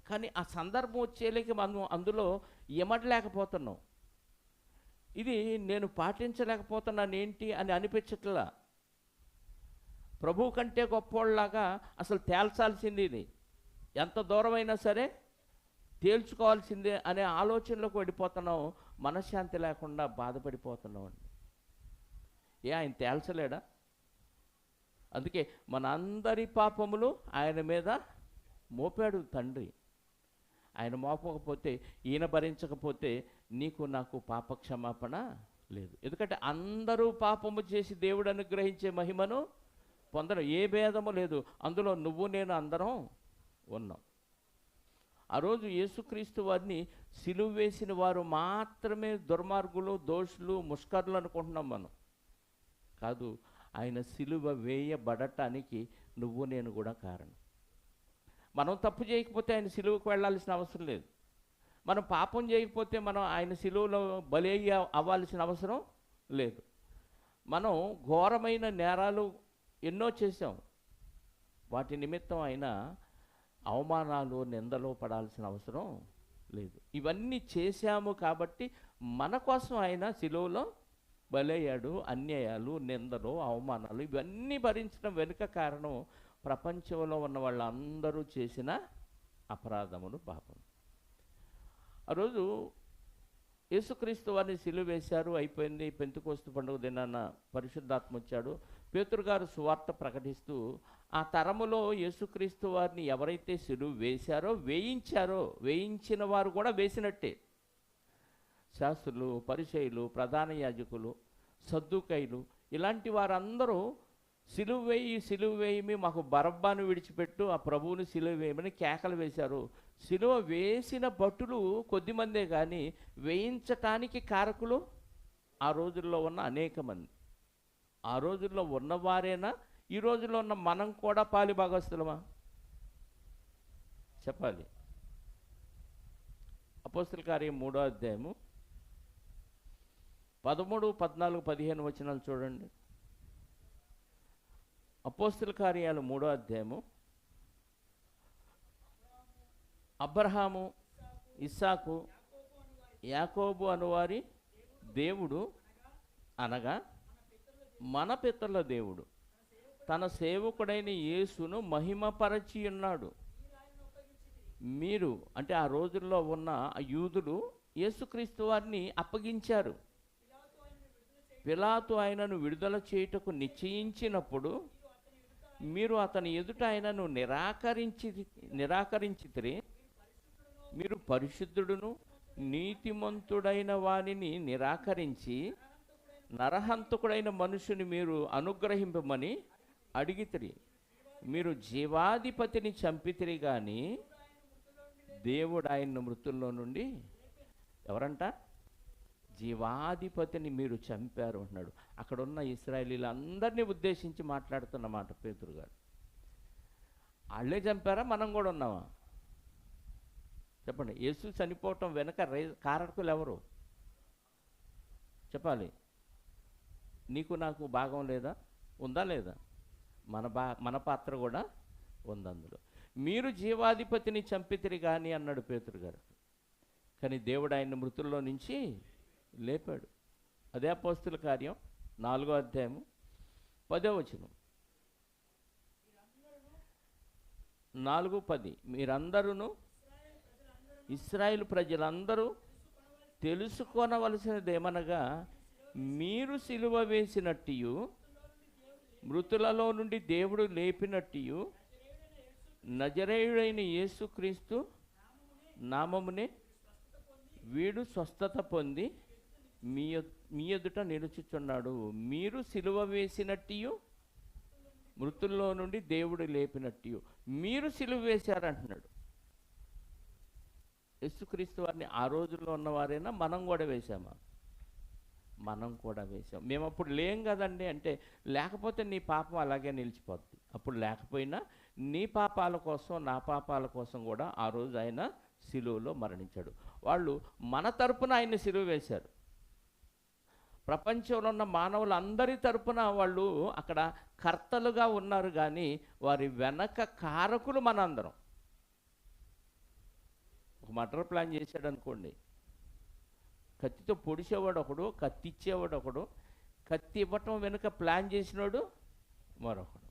Speaker 1: కానీ ఆ సందర్భం వచ్చేలేక మనం అందులో ఎమడలేకపోతున్నాం. ఇది నేను పాటించలేకపోతున్నాను ఏంటి అని అనిపించట్లా. ప్రభువు కంటే గొప్పోళ్ళలాగా అసలు తేల్చాల్సింది ఇది. ఎంత దూరమైనా సరే తేల్చుకోవాల్సిందే అనే ఆలోచనలోకి వెళ్ళిపోతున్నాం. మనశ్శాంతి లేకుండా బాధపడిపోతున్నాం అండి. ఆయన తేల్చలేడా? అందుకే మన అందరి పాపములు ఆయన మీద మోపాడు తండ్రి. ఆయన మోపకపోతే, ఈయన భరించకపోతే నీకు నాకు పాపక్షమాపణ లేదు. ఎందుకంటే అందరూ పాపము చేసి దేవుడు అనుగ్రహించే మహిమను పొందడం, ఏ భేదము లేదు. అందులో నువ్వు నేను అందరం ఉన్నాం. ఆ రోజు యేసుక్రీస్తు వారిని సిలువ వేసిన వారు మాత్రమే దుర్మార్గులు, దోషులు, ముష్కరులు అనుకుంటున్నాం మనం. కాదు, ఆయన సిలువ వేయబడటానికి నువ్వు నేను కూడా కారణం. మనం తప్పు చేయకపోతే ఆయన సిలువకు వెళ్ళాల్సిన అవసరం లేదు. మనం పాపం చేయకపోతే మనం ఆయన సిలువలో బలి అవ్వాల్సిన అవసరం లేదు. మనం ఘోరమైన నేరాలు ఎన్నో చేశాం. వాటి నిమిత్తం ఆయన అవమానాలు, నిందలు పడాల్సిన అవసరం లేదు. ఇవన్నీ చేశాము కాబట్టి మన కోసం ఆయన సిలువలో బలయ్యాడు. అన్యాయాలు, నిందలు, అవమానాలు ఇవన్నీ భరించడం వెనుక కారణం ప్రపంచంలో ఉన్న వాళ్ళందరూ చేసిన అపరాధములు, పాపం. ఆ రోజు యేసుక్రీస్తు వారిని సిలువ వేశారు, అయిపోయింది. పెంతెకోస్తు పండుగ దినాన పరిశుద్ధాత్మ వచ్చాడు. పేతురు గారు సువార్త ప్రకటిస్తూ ఆ తరములో యేసుక్రీస్తు వారిని ఎవరైతే సిలువ వేశారో, వేయించిన వారు కూడా వేసినట్టే. శాస్త్రులు, పరిసయ్యులు, ప్రధాన యాజకులు, సద్దూకయ్యులు ఇలాంటి వారందరూ సిలువ వేయమి, మాకు బరబ్బాను విడిచిపెట్టు, ఆ ప్రభువుని సిలువ వేయమని కేకలు వేశారు. సిలువ వేసిన భటులు కొద్దిమందే కానీ వేయించటానికి కారకులు ఆ రోజుల్లో ఉన్న అనేక మంది. ఆ రోజుల్లో ఉన్నవారేనా ఈ రోజుల్లో ఉన్న మనం కూడా పాలి భాగస్తులమా? చెప్పాలి. అపోస్తల కార్యం 3వ అధ్యాయము 13, 14, 15 వచనాలు చూడండి. అపోస్తల కార్యాలు 3వ అధ్యాయము. అబ్రహాము, ఇస్సాకు, యాకోబు అనువారి దేవుడు అనగా మన పితరుల దేవుడు తన సేవకుడైన యేసును మహిమపరచి ఉన్నాడు. మీరు అంటే ఆ రోజుల్లో ఉన్న యూదులు యేసుక్రీస్తు వారిని అప్పగించారు. పిలాతు ఆయనను విడుదల చేయుటకు నిశ్చయించినప్పుడు మీరు అతని ఎదుట ఆయనను నిరాకరించితిరి. మీరు పరిశుద్ధుడును నీతిమంతుడైన వానిని నిరాకరించి నరహంతకుడైన మనుషుని మీరు అనుగ్రహింపమని అడిగితిరి. మీరు జీవాధిపతిని చంపితిరి కానీ దేవుడు ఆయన్ను మృతుల్లో నుండి ఎవరంట? జీవాధిపతిని మీరు చంపారు అంటున్నాడు. అక్కడ ఉన్న ఇశ్రాయేలీలందరినీ ఉద్దేశించి మాట్లాడుతున్నమాట పేతురు గారు. వాళ్ళే చంపారా? మనం కూడా ఉన్నామా? చెప్పండి. యేసు చనిపోవటం వెనక కారకులు ఎవరు? చెప్పాలి. నీకు నాకు భాగం లేదా? ఉందా లేదా? మన పాత్ర కూడా ఉంది అందులో. మీరు జీవాధిపతిని చంపితిరి కానీ అన్నాడు పేతురు గారు. కానీ దేవుడు ఆయన్ని మృతుల్లో నుంచి లేపాడు. అదే అపోస్తల కార్యం 4వ అధ్యాయము 10వ వచనం. 4:10 మీరందరూ ఇశ్రాయేలు ప్రజలందరూ తెలుసుకొనవలసినదేమనగా మీరు సిలువ వేసినట్టు మృతులలో నుండి దేవుడు లేపినట్టు నజరేయుడైన యేసుక్రీస్తు నామమునే వీడు స్వస్థత పొంది మీ ఎదుట నిలుచుచున్నాడు. మీరు సిలువ వేసినట్టు మృతుల్లో నుండి దేవుడు లేపినట్టు మీరు సిలువ వేశారంటున్నాడు. యేసుక్రీస్తు వారిని ఆ రోజుల్లో ఉన్నవారైనా మనం కూడా వేశామా? మనం కూడా వేశాం. మేము అప్పుడు లేం కదండి అంటే, లేకపోతే నీ పాపం అలాగే నిలిచిపోద్ది. అప్పుడు లేకపోయినా నీ పాపాల కోసం, నా పాపాల కోసం కూడా ఆ రోజు ఆయన సిలువలో మరణించాడు. వాళ్ళు మన తరపున ఆయన సిలువ వేశారు. ప్రపంచంలో ఉన్న మానవులందరి తరపున వాళ్ళు అక్కడ కర్తలుగా ఉన్నారు, కానీ వారి వెనక కారకులు మనందరం. ఒక మర్డర్ ప్లాన్ చేశాడు అనుకోండి, కత్తితో పొడిచేవాడు ఒకడు, కత్తి ఇచ్చేవాడు ఒకడు, కత్తి ఇవ్వటం వెనుక ప్లాన్ చేసినోడు మరొకడు.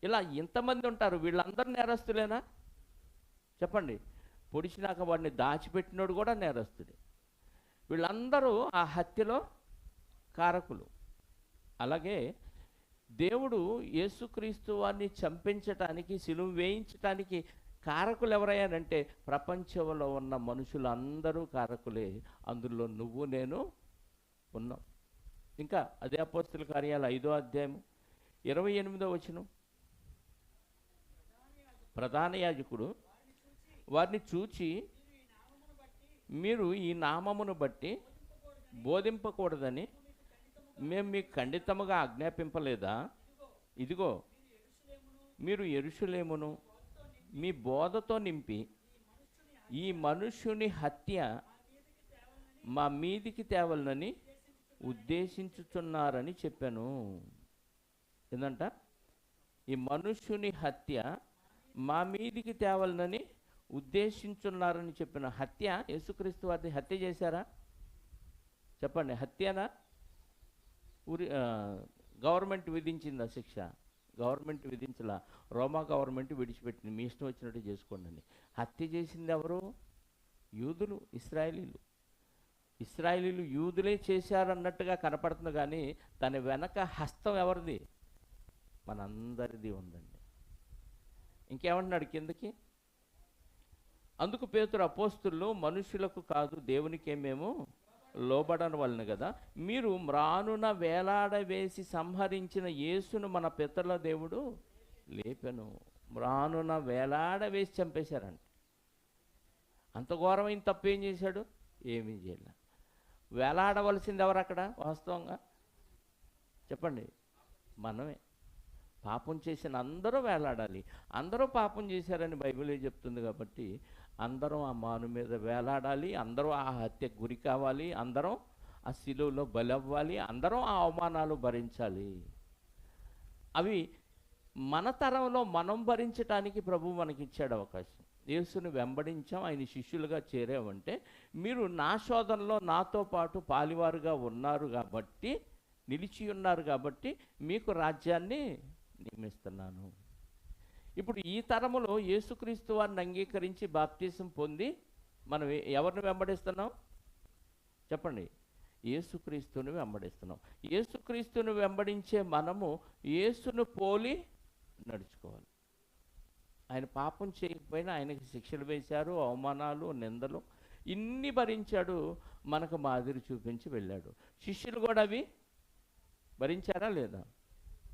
Speaker 1: ఇలా ఇంతమంది ఉంటారు. వీళ్ళందరూ నేరస్తులేనా? చెప్పండి. పొడిచినాక వాడిని దాచిపెట్టినోడు కూడా నేరస్తుడే. వీళ్ళందరూ ఆ హత్యలో కారకులు. అలాగే దేవుడు యేసుక్రీస్తు వారిని చంపించటానికి, సిలువ వేయించటానికి కారకులు ఎవరయ్యానంటే ప్రపంచంలో ఉన్న మనుషులందరూ కారకులే. అందులో నువ్వు నేను ఉన్నాం. ఇంకా అదే అపోస్తలుల కార్యాలు 5వ అధ్యాయం 28వ వచనం. ప్రధాన యాజకుడు వారిని చూచి, మీరు ఈ నామమును బట్టి బోధింపకూడదని మేము మీకు ఖండితముగా ఆజ్ఞాపింపలేదా? ఇదిగో మీరు యెరూషలేమును మీ బోధతో నింపి ఈ మనుష్యుని హత్య మా మీదికి తేవాలని ఉద్దేశించుచున్నారని చెప్పాను. ఏందంట? ఈ మనుష్యుని హత్య మా మీదికి తేవాలని ఉద్దేశించున్నారని చెప్పిన హత్య, యేసుక్రీస్తు వారిని హత్య చేశారా? చెప్పండి, హత్యనా? గవర్నమెంట్ విధించిందా శిక్ష? గవర్నమెంట్ విధించలా. రోమా గవర్నమెంట్ విడిచిపెట్టింది, మీ ఇష్టం వచ్చినట్టు చేసుకోండి అని. హత్య చేసింది ఎవరు? యూదులు, ఇశ్రాయేలీలు. ఇశ్రాయేలీలు యూదులే చేశారన్నట్టుగా కనపడుతుంది, కానీ తన వెనక హస్తం ఎవరిది? మనందరిది ఉందండి. ఇంకేమంటున్నాడు కిందకి? అందుకు పేతురు, అపోస్తులు మనుషులకు కాదు దేవునికే మేము లోబడని వాళ్ళని కదా. మీరు మ్రానున వేలాడవేసి సంహరించిన యేసును మన పితరుల దేవుడు లేపెను. మ్రానున వేలాడవేసి చంపేశారంట. అంత ఘోరమైన తప్పు ఏం చేశాడు? ఏమీ చేయలే. వేలాడవలసింది ఎవరు అక్కడ వాస్తవంగా? చెప్పండి, మనమే. పాపం చేసిన అందరూ వేలాడాలి. అందరూ పాపం చేశారని బైబిలే చెప్తుంది. కాబట్టి అందరం ఆ మాను మీద వేలాడాలి, అందరూ ఆ హత్యకు గురి కావాలి, అందరం ఆ శిలువలో బలవ్వాలి, అందరం ఆ అవమానాలు భరించాలి. అవి మన తరంలో మనం భరించటానికి ప్రభు మనకిచ్చాడు అవకాశం. యేసుని వెంబడించాం, ఆయన శిష్యులుగా చేరామంటే మీరు నా శోధనలో నాతో పాటు పాలివారుగా ఉన్నారు కాబట్టి, నిలిచి ఉన్నారు కాబట్టి మీకు రాజ్యాన్ని నియమిస్తున్నాను. ఇప్పుడు ఈ తరములో యేసుక్రీస్తు వారిని అంగీకరించి బాప్తిసం పొంది మనం ఎవరిని వెంబడిస్తున్నాం? చెప్పండి, యేసుక్రీస్తుని వెంబడిస్తున్నాం. యేసుక్రీస్తుని వెంబడించే మనము యేసును పోలి నడుచుకోవాలి. ఆయన పాపం చేయకపోయినా ఆయనకి శిక్షలు వేశారు, అవమానాలు, నిందలు ఇన్ని భరించాడు, మనకు మాదిరి చూపించి వెళ్ళాడు. శిష్యులు కూడా అవి భరించారా లేదా?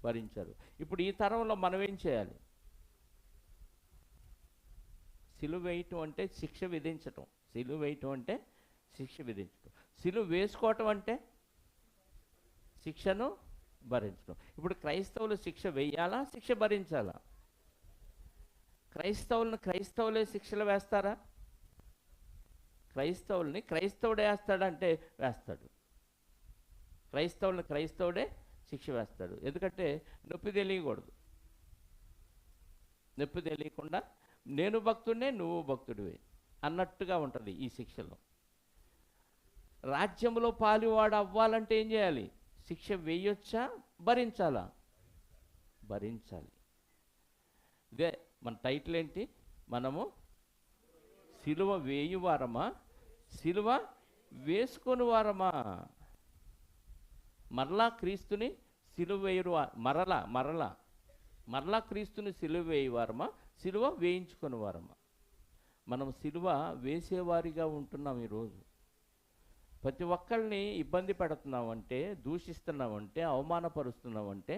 Speaker 1: భరించారు. ఇప్పుడు ఈ తరంలో మనం ఏం చేయాలి? సిలువ వేయటం అంటే శిక్ష విధించటం. సిలువ వేయటం అంటే శిక్ష విధించటం. సిలువ వేసుకోవటం అంటే శిక్షను భరించడం. ఇప్పుడు క్రైస్తవులు శిక్ష వేయాలా, శిక్ష భరించాలా? క్రైస్తవులే శిక్షలు వేస్తారా? క్రైస్తవుడే వేస్తాడంటే వేస్తాడు. క్రైస్తవుడే శిక్ష వేస్తాడు. ఎందుకంటే నొప్పి తెలియకూడదు. నొప్పి తెలియకుండా నేను భక్తుడినే, నువ్వు భక్తుడివే అన్నట్టుగా ఉంటుంది ఈ శిక్షలో. రాజ్యంలో పాలువాడు అవ్వాలంటే ఏం చేయాలి? శిక్ష వేయొచ్చా, భరించాలా? భరించాలి. ఇదే మన టైటిల్ ఏంటి? మనము సిలువ వేయువారమా, సిలువ వేసుకొని వారమా? మరలా క్రీస్తుని సిలువ వేయరు, మరలా క్రీస్తుని సిలువ వేయువారమా, సిలువ వేయించుకొని వారమా? మనం సిలువ వేసేవారిగా ఉంటున్నాం. ఈరోజు ప్రతి ఒక్కరిని ఇబ్బంది పెడుతున్నామంటే, దూషిస్తున్నామంటే, అవమానపరుస్తున్నామంటే,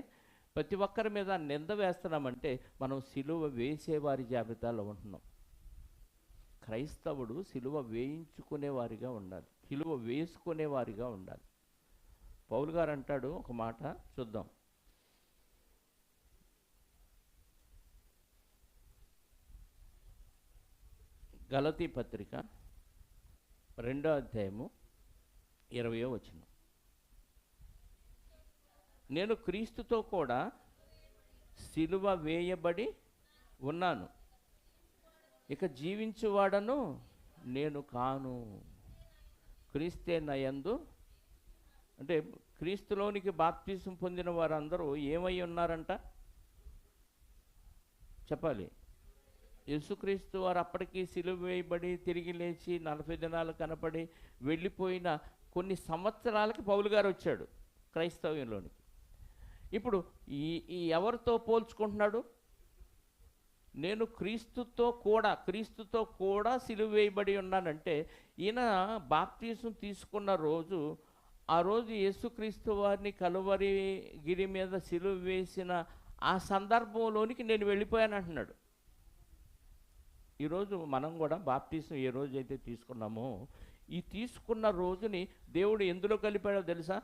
Speaker 1: ప్రతి ఒక్కరి మీద నింద వేస్తున్నామంటే మనం సిలువ వేసేవారి జాబితాలో ఉంటున్నాం. క్రైస్తవుడు సిలువ వేయించుకునేవారిగా ఉండాలి, సిలువ వేసుకునేవారిగా ఉండాలి. పౌలు గారు అంటాడు ఒక మాట, చూద్దాం. గలతీ పత్రిక 2వ అధ్యాయము 20వ వచనం. నేను క్రీస్తుతో కూడా సిలువ వేయబడి ఉన్నాను, ఇక జీవించువాడను నేను కాను, క్రీస్తే నాయందు. అంటే క్రీస్తులోనికి బాప్తిసం పొందిన వారందరూ ఏమై ఉన్నారంట? చెప్పాలి. యేసుక్రీస్తు వారు అప్పటికి సిలువ వేయబడి తిరిగి లేచి 40 దినాలు కనపడి వెళ్ళిపోయిన కొన్ని సంవత్సరాలకి పౌలు గారు వచ్చాడు క్రైస్తవ్యంలోనికి. ఇప్పుడు ఈ ఈ ఎవరితో పోల్చుకుంటున్నాడు? నేను క్రీస్తుతో కూడా సిలువ వేయబడి ఉన్నానంటే, ఈయన బాప్తీసం తీసుకున్న రోజు, ఆ రోజు యేసుక్రీస్తు వారిని కలువరి గిరి మీద సిలువ వేసిన ఆ సందర్భంలోనికి నేను వెళ్ళిపోయాను అంటున్నాడు. ఈరోజు మనం కూడా బాప్తీసం ఏ రోజైతే తీసుకున్నామో, ఈ తీసుకున్న రోజుని దేవుడు ఎందులో కలిపాడో తెలుసా?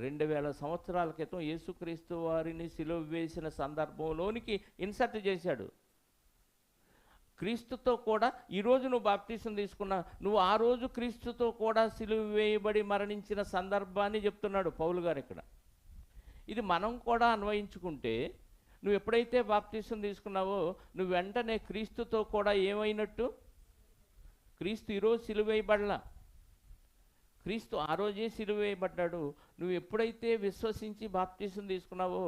Speaker 1: 2000 సంవత్సరాల క్రితం యేసుక్రీస్తు వారిని సిలువ వేసిన సందర్భంలోనికి ఇన్సర్ట్ చేశాడు. క్రీస్తుతో కూడా ఈరోజు నువ్వు బాప్తీసం తీసుకున్నా, నువ్వు ఆ రోజు క్రీస్తుతో కూడా సిలువ వేయబడి మరణించిన సందర్భాన్ని చెప్తున్నాడు పౌలు గారు ఇక్కడ. ఇది మనం కూడా అన్వయించుకుంటే, నువ్వు ఎప్పుడైతే బాప్తీసం తీసుకున్నావో నువ్వు వెంటనే క్రీస్తుతో కూడా ఏమైనట్టు? క్రీస్తు ఈరోజు సిలువ వేయబడలా, క్రీస్తు ఆ రోజే సిలువ వేయబడ్డాడు. నువ్వు ఎప్పుడైతే విశ్వసించి బాప్తీసం తీసుకున్నావో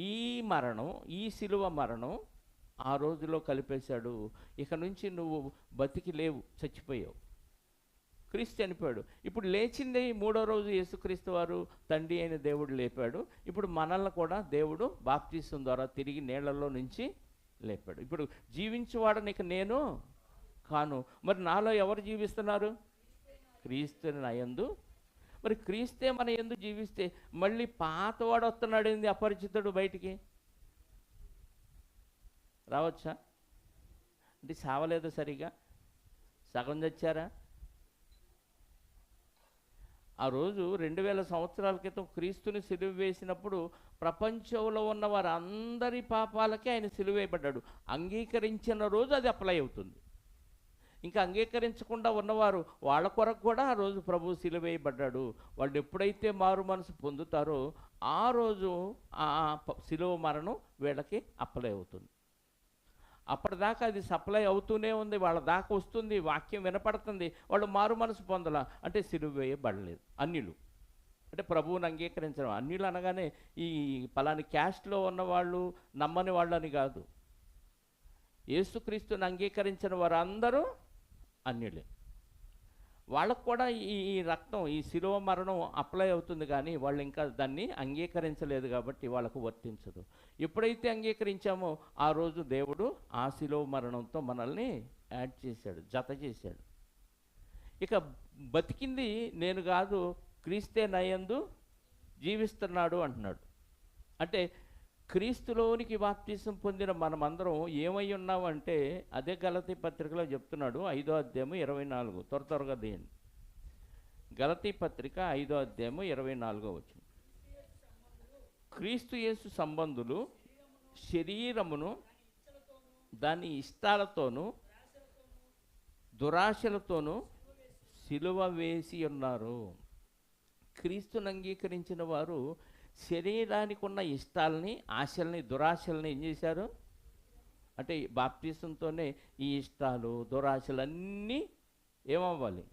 Speaker 1: ఈ మరణం, ఈ సిలువ మరణం ఆ రోజులో కలిపేశాడు. ఇక నుంచి నువ్వు బతికి లేవు, చచ్చిపోయావు. క్రీస్తు చనిపోయాడు. ఇప్పుడు లేచింది 3వ రోజు యేసుక్రీస్తు వారు తండ్రి అయిన దేవుడు లేపాడు. ఇప్పుడు మనల్ని కూడా దేవుడు బాప్తీసం ద్వారా తిరిగి నీళ్లలో నుంచి లేపాడు. ఇప్పుడు జీవించేవాడని ఇక నేను కాను. మరి నాలో ఎవరు జీవిస్తున్నారు? క్రీస్తు నా యందు. మరి క్రీస్తే మన యందు జీవిస్తే మళ్ళీ పాతవాడు వస్తున్నాడు, ఏంది అపరిచితుడు బయటికి రావచ్చా? అంటే చావలేదు, సరిగా సగం చచ్చారా? ఆ రోజు 2000 సంవత్సరాల క్రితం క్రీస్తుని సిలువ వేసినప్పుడు ప్రపంచంలో ఉన్న వారందరి పాపాలకే ఆయన సిలువ వేయబడ్డాడు. అంగీకరించిన రోజు అది అప్లై అవుతుంది. ఇంకా అంగీకరించకుండా ఉన్నవారు వాళ్ళ కొరకు కూడా ఆ రోజు ప్రభు సిలువ వేయబడ్డాడు. వాళ్ళు ఎప్పుడైతే మారు మనసు పొందుతారో ఆ రోజు ఆ సిలువ మరణం వీళ్ళకి అప్లై అవుతుంది. అప్పటిదాకా అది సప్లై అవుతూనే ఉంది, వాళ్ళ దాకా వస్తుంది, వాక్యం వినపడుతుంది, వాళ్ళు మారు మనసు పొందలా, అంటే సిలువ వేయబడలేదు. అన్యులు అంటే ప్రభువుని అంగీకరించడం. అన్యులు అనగానే ఈ పలాని క్యాస్ట్లో ఉన్నవాళ్ళు, నమ్మని వాళ్ళు అని కాదు. యేసుక్రీస్తుని అంగీకరించిన వారందరూ అన్యులే. వాళ్ళకు కూడా ఈ రక్తం, ఈ శిలువ మరణం అప్లై అవుతుంది, కానీ వాళ్ళు ఇంకా దాన్ని అంగీకరించలేదు కాబట్టి వాళ్ళకు వర్తించదు. ఎప్పుడైతే అంగీకరించామో ఆ రోజు దేవుడు ఆ శిలువ మరణంతో మనల్ని యాడ్ చేశాడు, జత చేశాడు. ఇక బతికింది నేను కాదు, క్రీస్తే నా యందు జీవిస్తున్నాడు అంటున్నాడు. అంటే క్రీస్తులోనికి బాప్తీసం పొందిన మనమందరం ఏమై ఉన్నామంటే, అదే గలతీ పత్రికలో చెప్తున్నాడు, 5వ అధ్యాయం 24. త్వరగా దేయండి. గలతీ పత్రిక 5వ అధ్యాయం 24 వచనం. క్రీస్తు యేసు సంబంధులు శరీరమును దాని ఇష్టాలతోనూ దురాశలతోనూ సిలువ వేసి ఉన్నారు. క్రీస్తుని అంగీకరించిన వారు శరీరానికి ఉన్న ఇష్టాలని, ఆశల్ని, దురాశల్ని ఏం చేశారు అంటే, బాప్తీసంతోనే ఈ ఇష్టాలు, దురాశలు అన్నీ ఏమవ్వాలి?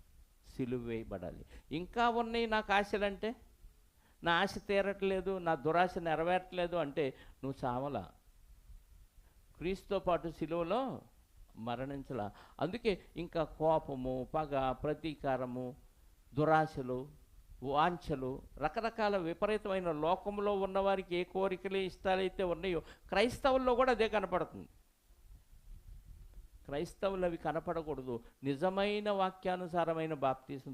Speaker 1: సిలువ వేయబడాలి. ఇంకా ఉన్నాయి నాకు ఆశలంటే, నా ఆశ తీరట్లేదు, నా దురాశ నెరవేరట్లేదు అంటే నువ్వు చావలా, క్రీస్తుతో పాటు సిలువలో మరణించలా. అందుకే ఇంకా కోపము, పగ, ప్రతీకారము, దురాశలు, వాంఛలు, రకరకాల విపరీతమైన లోకంలో ఉన్నవారికి ఏ కోరికలు, ఇష్టాలైతే ఉన్నాయో క్రైస్తవుల్లో కూడా అదే కనపడుతుంది. క్రైస్తవులు అవి కనపడకూడదు. నిజమైన వాక్యానుసారమైన బాప్తీసం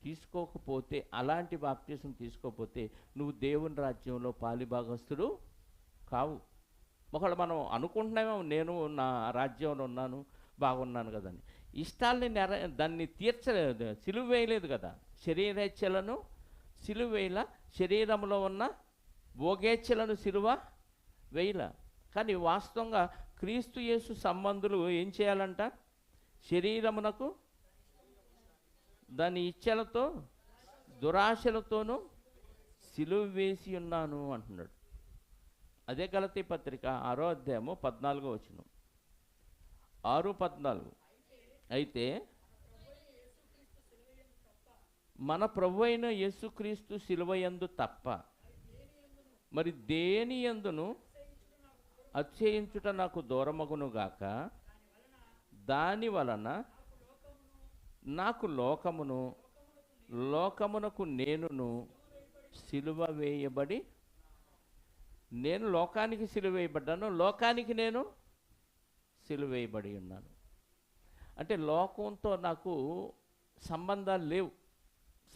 Speaker 1: తీసుకోకపోతే, అలాంటి బాప్తీసం తీసుకోకపోతే నువ్వు దేవుని రాజ్యంలో పాలిభాగస్తుడు కావు. ఒకవేళ మనం అనుకుంటున్నామేమో, నేను నా రాజ్యంలో ఉన్నాను, బాగున్నాను కదని. ఇష్టాలని దాన్ని తీర్చలేదు, సిలువ వేయలేదు కదా. శరీరేచ్ఛలను సిలువ వేయల, శరీరంలో ఉన్న భోగేచ్ఛలను సిలువ వేయల. కానీ వాస్తవంగా క్రీస్తు యేసు సంబంధులు ఏం చేయాలంట? శరీరమునకు దాని ఇచ్ఛలతో దురాశలతోనూ సిలువ వేసి ఉన్నాను అంటున్నాడు. అదే గలతీ పత్రిక 6వ అధ్యాయం 14 వచనం. 6:14. అయితే మన ప్రభు అయిన యేసుక్రీస్తు సిలువ యందు తప్ప మరి దేని యందును అతిశయించుట నాకు దూరమగునుగాక, దాని వలన నాకు లోకమును, లోకమునకు నేనును సిలువ వేయబడి, నేను లోకానికి సిలువ వేయబడ్డాను, లోకానికి నేను సిలువ వేయబడి ఉన్నాను. అంటే లోకంతో నాకు సంబంధాలు లేవు.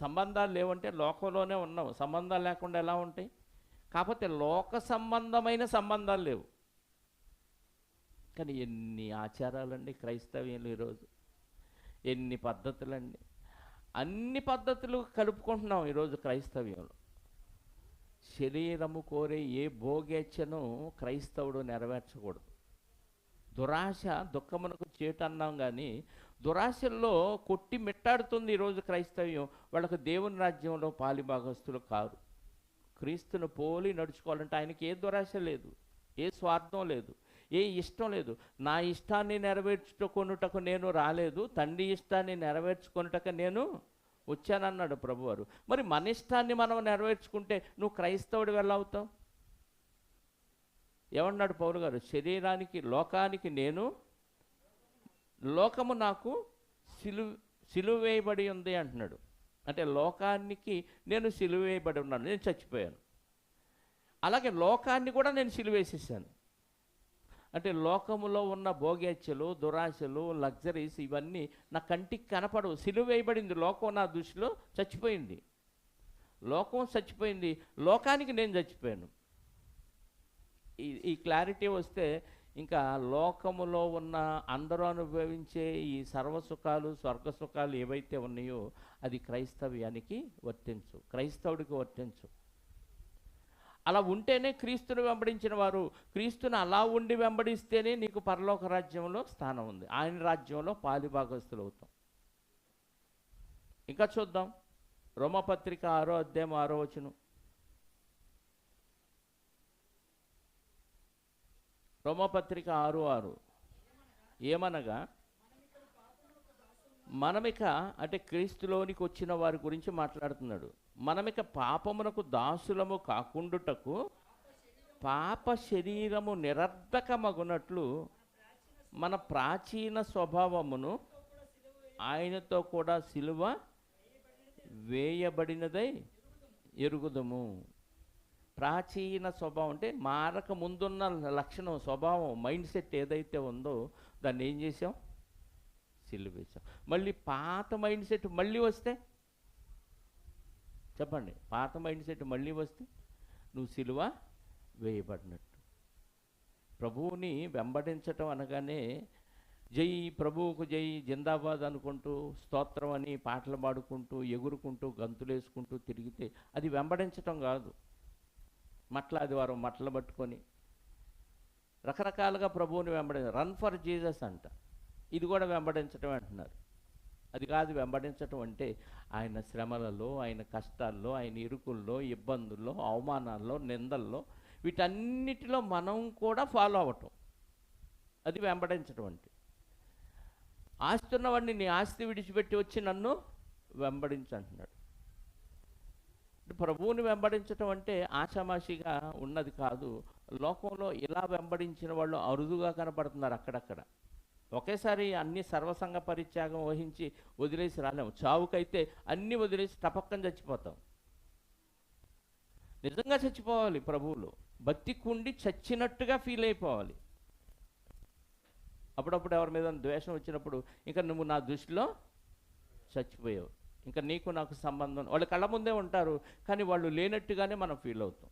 Speaker 1: సంబంధాలు లేవంటే లోకంలోనే ఉన్నావు. సంబంధాలు లేకుండా ఎలా ఉంటాయి? కాకపోతే లోక సంబంధమైన సంబంధాలు లేవు. కానీ ఎన్ని ఆచారాలండి క్రైస్తవ్యంలో ఈరోజు, ఎన్ని పద్ధతులండి. అన్ని పద్ధతులు కలుపుకుంటున్నాం ఈరోజు క్రైస్తవ్యంలో. శరీరము కోరే ఏ భోగేచ్ఛను క్రైస్తవుడు నెరవేర్చకూడదు. దురాశ దుఃఖమునకు చేటు అన్నాం, కానీ దురాశల్లో కొట్టి మిట్టాడుతుంది ఈరోజు క్రైస్తవ్యం. వాళ్ళకు దేవుని రాజ్యంలో పాలిభాగస్తులు కారు. క్రీస్తును పోలి నడుచుకోవాలంటే ఆయనకి ఏ దురాశ లేదు, ఏ స్వార్థం లేదు, ఏ ఇష్టం లేదు. నా ఇష్టాన్ని నెరవేర్చుకొనుటకు నేను రాలేదు, తండ్రి ఇష్టాన్ని నెరవేర్చుకొనుటకు నేను వచ్చానన్నాడు ప్రభువారు. మరి మన ఇష్టాన్ని మనం నెరవేర్చుకుంటే నువ్వు క్రైస్తవుడు వెళ్ళవుతావు? ఏమన్నాడు పౌలు గారు? శరీరానికి, లోకానికి నేను, లోకము నాకు సిలువ వేయబడి ఉంది అంటున్నాడు. అంటే లోకానికి నేను సిలువ వేయబడి ఉన్నాను, నేను చచ్చిపోయాను. అలాగే లోకాన్ని కూడా నేను సిలువేసేసాను. అంటే లోకములో ఉన్న భోగేచ్ఛలు, దురాశలు, లగ్జరీస్ ఇవన్నీ నా కంటికి కనపడవు. సిలువ వేయబడింది. లోకం నా దృష్టిలో చచ్చిపోయింది. లోకం చచ్చిపోయింది, లోకానికి నేను చచ్చిపోయాను. ఈ క్లారిటీ వస్తే ఇంకా లోకములో ఉన్న అందరూ అనుభవించే ఈ సర్వసుఖాలు, స్వర్గసుఖాలు ఏవైతే ఉన్నాయో అది క్రైస్తవ్యానికి వర్తించు, క్రైస్తవుడికి వర్తించు. అలా ఉంటేనే క్రీస్తుని వెంబడించిన వారు, క్రీస్తుని అలా ఉండి వెంబడిస్తేనే నీకు పరలోక రాజ్యంలో స్థానం ఉంది, ఆయన రాజ్యంలో పాలిభాగస్తులు అవుతాం. ఇంకా చూద్దాం. రోమపత్రిక 6వ అధ్యాయం 6వ వచనం. రోమపత్రిక 6:6. ఏమనగా మనమిక, అంటే క్రీస్తులోనికి వచ్చిన వారి గురించి మాట్లాడుతున్నాడు. మనమిక పాపమునకు దాసులము కాకుండుటకు పాప శరీరము నిరర్ధకమగునట్లు మన ప్రాచీన స్వభావమును ఆయనతో కూడా సిలువ వేయబడినదై ఎరుగుదము. ప్రాచీన స్వభావం అంటే మారక ముందున్న లక్షణం, స్వభావం, మైండ్ సెట్ ఏదైతే ఉందో దాన్ని ఏం చేసాం? సిలువ వేసాం. మళ్ళీ పాత మైండ్ సెట్ మళ్ళీ వస్తే చెప్పండి, పాత మైండ్ సెట్ మళ్ళీ వస్తే నువ్వు సిలువ వేయబడినట్టు. ప్రభువుని వెంబడించటం అనగానే జై ప్రభువుకు జై, జిందాబాద్ అనుకుంటూ, స్తోత్రం అని పాటలు పాడుకుంటూ, ఎగురుకుంటూ, గంతులేసుకుంటూ తిరిగితే అది వెంబడించటం కాదు. ఆదివారం మట్టలు పట్టుకొని రకరకాలుగా ప్రభువుని వెంబడించ, రన్ ఫర్ జీసస్ అంట. ఇది కూడా వెంబడించటం అంటున్నారు. అది కాదు వెంబడించటం అంటే. ఆయన శ్రమలలో, ఆయన కష్టాల్లో, ఆయన ఇరుకుల్లో, ఇబ్బందుల్లో, అవమానాల్లో, నిందల్లో, వీటన్నిటిలో మనం కూడా ఫాలో అవ్వటం, అది వెంబడించటం అంటే. ఆస్తి ఉన్నవాడిని నీ ఆస్తి విడిచిపెట్టి వచ్చి నన్ను వెంబడించంటున్నాడు. ప్రభువుని వెంబడించటం అంటే ఆషామాషిగా ఉన్నది కాదు. లోకంలో ఇలా వెంబడించిన వాళ్ళు అరుదుగా కనపడుతున్నారు అక్కడక్కడ. ఒకేసారి అన్ని సర్వసంగ పరిత్యాగం వహించి వదిలేసి రాలేము. చావుకైతే అన్నీ వదిలేసి టపక్కని చచ్చిపోతాం. నిజంగా చచ్చిపోవాలి ప్రభువులో, భక్తి కుండి చచ్చినట్టుగా ఫీల్ అయిపోవాలి. అప్పుడప్పుడు ఎవరి మీద ద్వేషం వచ్చినప్పుడు ఇంకా నువ్వు నా దృష్టిలో చచ్చిపోయావు, ఇంకా నీకు నాకు సంబంధం, వాళ్ళు కళ్ళ ముందే ఉంటారు కానీ వాళ్ళు లేనట్టుగానే మనం ఫీల్ అవుతాం.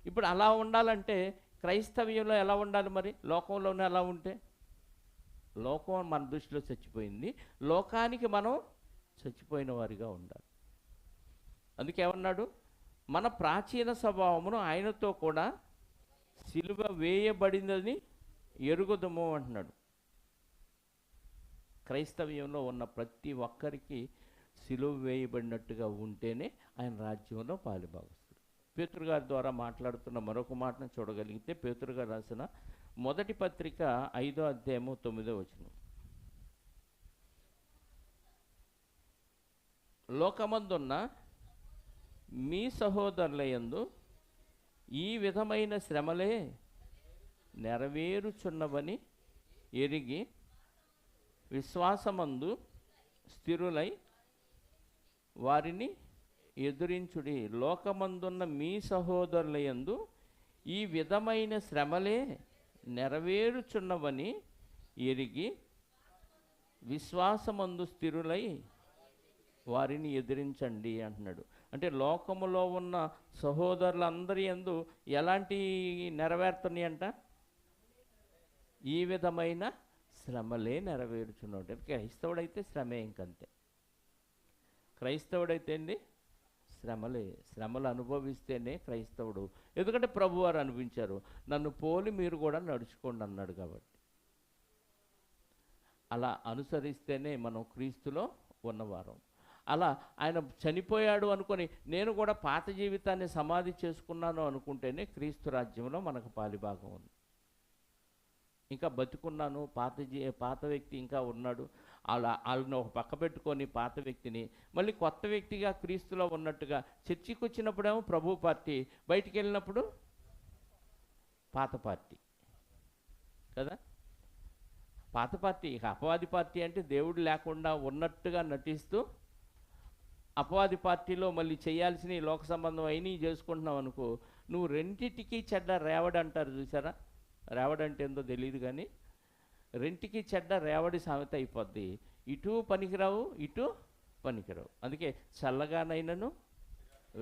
Speaker 1: ఇప్పుడు అలా ఉండాలంటే క్రైస్తవ్యంలో ఎలా ఉండాలి మరి? లోకంలోనే ఎలా ఉంటే? లోకం మన దృష్టిలో చచ్చిపోయింది, లోకానికి మనం చచ్చిపోయిన వారిగా ఉండాలి. అందుకేమన్నాడు? మన ప్రాచీన స్వభావమును ఆయనతో కూడా సిలువ వేయబడిందని ఎరుగుదము అంటున్నాడు. క్రైస్తవ్యంలో ఉన్న ప్రతి ఒక్కరికి సిలువ వేయబడినట్టుగా ఉంటేనే ఆయన రాజ్యంలో పాలిభాగస్తుడు. పేతురు గారి ద్వారా మాట్లాడుతున్న మరొక మాటను చూడగలిగితే, పేతురు గారు రాసిన మొదటి పత్రిక 5వ అధ్యాయము 9వ వచనం. లోకమందున్న మీ సహోదరుల యందు ఈ విధమైన శ్రమలే నెరవేరుచున్నవని ఎరిగి విశ్వాసమందు స్థిరులై వారిని ఎదురించుడి. లోకమందున్న మీ సహోదరుల యందు ఈ విధమైన శ్రమలే నెరవేరుచున్నవని ఎరిగి విశ్వాసమందు స్థిరులై వారిని ఎదిరించండి అంటున్నాడు. అంటే లోకములో ఉన్న సహోదరులందరి యందు ఎలాంటి నెరవేరుతున్నాయి అంట? ఈ విధమైన శ్రమలే నెరవేరుచున్నాడు. క్రైస్తవుడైతే శ్రమే, ఇంకంతే. క్రైస్తవుడైతే అండి శ్రమలే, శ్రమలు అనుభవిస్తేనే క్రైస్తవుడు. ఎందుకంటే ప్రభువారు అనిపించారు, నన్ను పోలి మీరు కూడా నడుచుకోండి అన్నాడు. కాబట్టి అలా అనుసరిస్తేనే మనం క్రీస్తులో ఉన్నవారం. అలా ఆయన చనిపోయాడు అనుకొని నేను కూడా పాత జీవితాన్ని సమాధి చేసుకున్నాను అనుకుంటేనే క్రీస్తు రాజ్యంలో మనకు పాలిభాగం ఉంది. ఇంకా బతుకున్నాను, పాత వ్యక్తి ఇంకా ఉన్నాడు, వాళ్ళని ఒక పక్క పెట్టుకొని పాత వ్యక్తిని మళ్ళీ కొత్త వ్యక్తిగా క్రీస్తులో ఉన్నట్టుగా చర్చికి వచ్చినప్పుడేమో ప్రభు పార్టీ, బయటికి వెళ్ళినప్పుడు పాత పార్టీ కదా. పాత పార్టీ, ఇక అపవాది పార్టీ అంటే దేవుడు లేకుండా ఉన్నట్టుగా నటిస్తూ అపవాది పార్టీలో మళ్ళీ చేయాల్సిన లోక సంబంధం అయినవి చేసుకుంటున్నావు అనుకో, నువ్వు రెంటిటికి చెడ్డ రేవడి అంటారు చూసారా. రేవడి అంటే ఏందో తెలియదు కానీ రెంటికి చెడ్డ రేవడి సామెత అయిపోద్ది. ఇటు పనికిరావు, ఇటు పనికిరావు. అందుకే చల్లగానైనను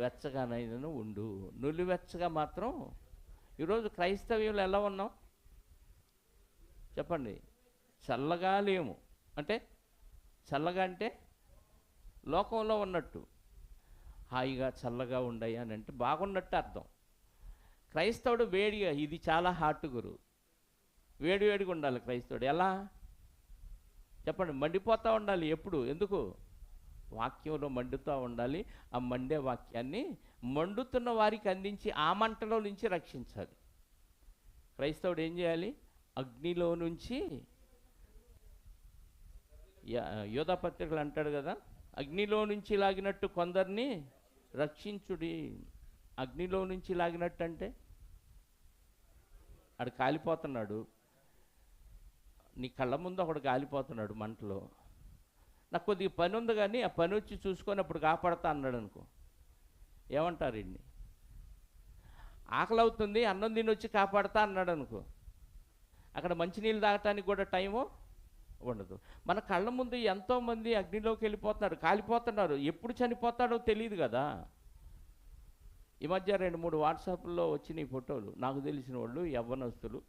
Speaker 1: వెచ్చగానైనను ఉండు, నులివెచ్చగా మాత్రం. ఈరోజు క్రైస్తవ్యంలో ఎలా ఉన్నాం చెప్పండి? చల్లగా లేము. అంటే చల్లగా అంటే లోకంలో ఉన్నట్టు హాయిగా చల్లగా ఉండయ్యా అని అంటే బాగున్నట్టు అర్థం. క్రైస్తవుడు వేడిగా, ఇది చాలా హాట్ గురు, వేడిగా ఉండాలి క్రైస్తవుడు. ఎలా చెప్పండి? మండిపోతూ ఉండాలి ఎప్పుడు. ఎందుకు? వాక్యంలో మండుతూ ఉండాలి. ఆ మండే వాక్యాన్ని మండుతున్న వారికి అందించి ఆ మంటలో నుంచి రక్షించాలి. క్రైస్తవుడు ఏం చేయాలి? అగ్నిలో నుంచి, యోధా పత్రికలు అంటాడు కదా, అగ్నిలో నుంచి లాగినట్టు కొందరిని రక్షించుడి. అగ్నిలో నుంచి లాగినట్టు అంటే ఆడు కాలిపోతున్నాడు, నీ కళ్ళ ముందు ఒకడు కాలిపోతున్నాడు మంటలో. నాకు కొద్దిగా పని ఉంది కానీ ఆ పని వచ్చి చూసుకొని అప్పుడు కాపాడుతా అన్నాడు అనుకో, ఏమంటారు? ఇన్ని ఆకలి అవుతుంది, అన్నం తిని వచ్చి కాపాడుతా అన్నాడు అనుకో, అక్కడ మంచినీళ్ళు తాగటానికి కూడా టైము ఉండదు. మన కళ్ళ ముందు ఎంతోమంది అగ్నిలోకి వెళ్ళిపోతున్నారు, కాలిపోతున్నారు. ఎప్పుడు చనిపోతాడో తెలియదు కదా. ఈ మధ్య 2-3 వాట్సాప్లో వచ్చిన ఈ ఫోటోలు, నాకు తెలిసిన వాళ్ళు యవ్వనస్తులు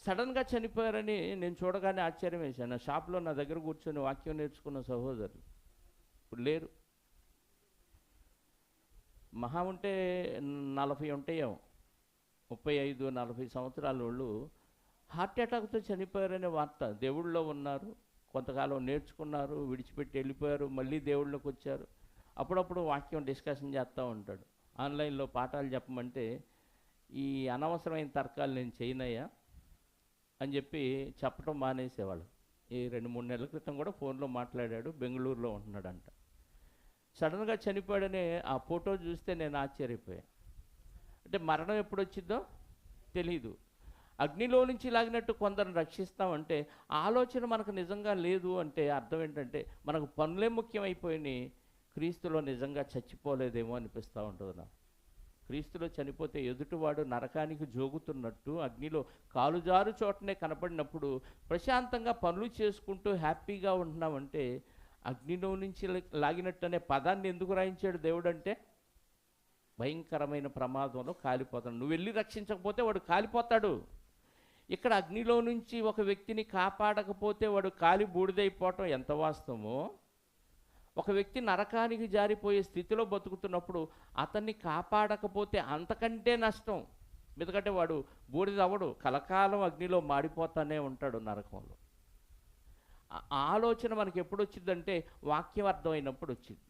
Speaker 1: సడన్గా చనిపోయారని నేను చూడగానే ఆశ్చర్యం వేశాను. నా షాప్లో నా దగ్గర కూర్చొని వాక్యం నేర్చుకున్న సహోదరులు ఇప్పుడు లేరు. మహా ఉంటే 40 ఉంటాయేమో, 35-40 సంవత్సరాల వాళ్ళు హార్ట్ అటాక్తో చనిపోయారనే వార్త. దేవుళ్ళలో ఉన్నారు, కొంతకాలం నేర్చుకున్నారు, విడిచిపెట్టి వెళ్ళిపోయారు, మళ్ళీ దేవుళ్ళలోకి వచ్చారు. అప్పుడప్పుడు వాక్యం డిస్కషన్ చేస్తూ ఉంటాడు. ఆన్లైన్లో పాఠాలు చెప్పమంటే ఈ అనవసరమైన తర్కాలు నేను చేయనయ్యా అని చెప్పి చెప్పడం మానేసేవాళ్ళు. ఈ 2-3 నెలల క్రితం కూడా ఫోన్లో మాట్లాడాడు, బెంగళూరులో ఉంటున్నాడంట. సడన్గా చనిపోయాడనే ఆ ఫోటో చూస్తే నేను ఆశ్చర్యపోయాను. అంటే మరణం ఎప్పుడు వచ్చిందో తెలీదు. అగ్నిలో నుంచి లాగినట్టు కొందరిని రక్షిస్తామంటే ఆలోచన మనకు నిజంగా లేదు. అంటే అర్థం ఏంటంటే మనకు పనులే ముఖ్యమైపోయినాయి, క్రీస్తులో నిజంగా చచ్చిపోలేదేమో అనిపిస్తూ ఉంటుంది నాకు. క్రీస్తులో చనిపోతే ఎదుటివాడు నరకానికి జోగుతున్నట్టు అగ్నిలో కాలుజారు చోటనే కనపడినప్పుడు ప్రశాంతంగా పనులు చేసుకుంటూ హ్యాపీగా ఉంటున్నామంటే అగ్నిలో నుంచి లాగినట్టు అనే పదాన్ని ఎందుకు రాయించాడు దేవుడు అంటే భయంకరమైన ప్రమాదంలో కాలిపోతాడు. నువ్వు వెళ్ళి రక్షించకపోతే వాడు కాలిపోతాడు. ఇక్కడ అగ్నిలో నుంచి ఒక వ్యక్తిని కాపాడకపోతే వాడు కాలి బూడిదైపోవటం ఎంత వాస్తవమో, ఒక వ్యక్తి నరకానికి జారిపోయే స్థితిలో బతుకుతున్నప్పుడు అతన్ని కాపాడకపోతే అంతకంటే నష్టం. ఎందుకంటే వాడు బూడిద అవ్వడు, కలకాలం అగ్నిలో మాడిపోతానే ఉంటాడు నరకంలో. ఆలోచన మనకి ఎప్పుడు వచ్చిందంటే వాక్యం అర్థమైనప్పుడు వచ్చింది.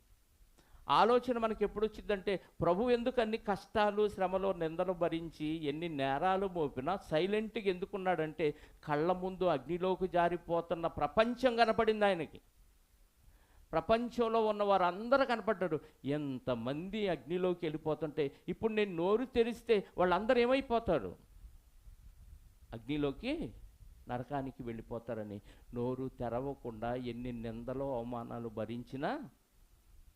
Speaker 1: ఆలోచన మనకి ఎప్పుడు వచ్చిందంటే ప్రభు ఎందుకు అన్ని కష్టాలు, శ్రమలు, నిందలు భరించి ఎన్ని నేరాలు మోపినా సైలెంట్గా ఎందుకున్నాడంటే కళ్ళ ముందు అగ్నిలోకి జారిపోతున్న ప్రపంచం కనపడింది ఆయనకి. ప్రపంచంలో ఉన్న వారందరూ కనపడ్డాడు. ఎంతమంది అగ్నిలోకి వెళ్ళిపోతుంటే ఇప్పుడు నేను నోరు తెరిస్తే వాళ్ళందరూ ఏమైపోతారు? అగ్నిలోకి, నరకానికి వెళ్ళిపోతారని. నోరు తెరవకుండా ఎన్ని నిందలో అవమానాలు భరించినా,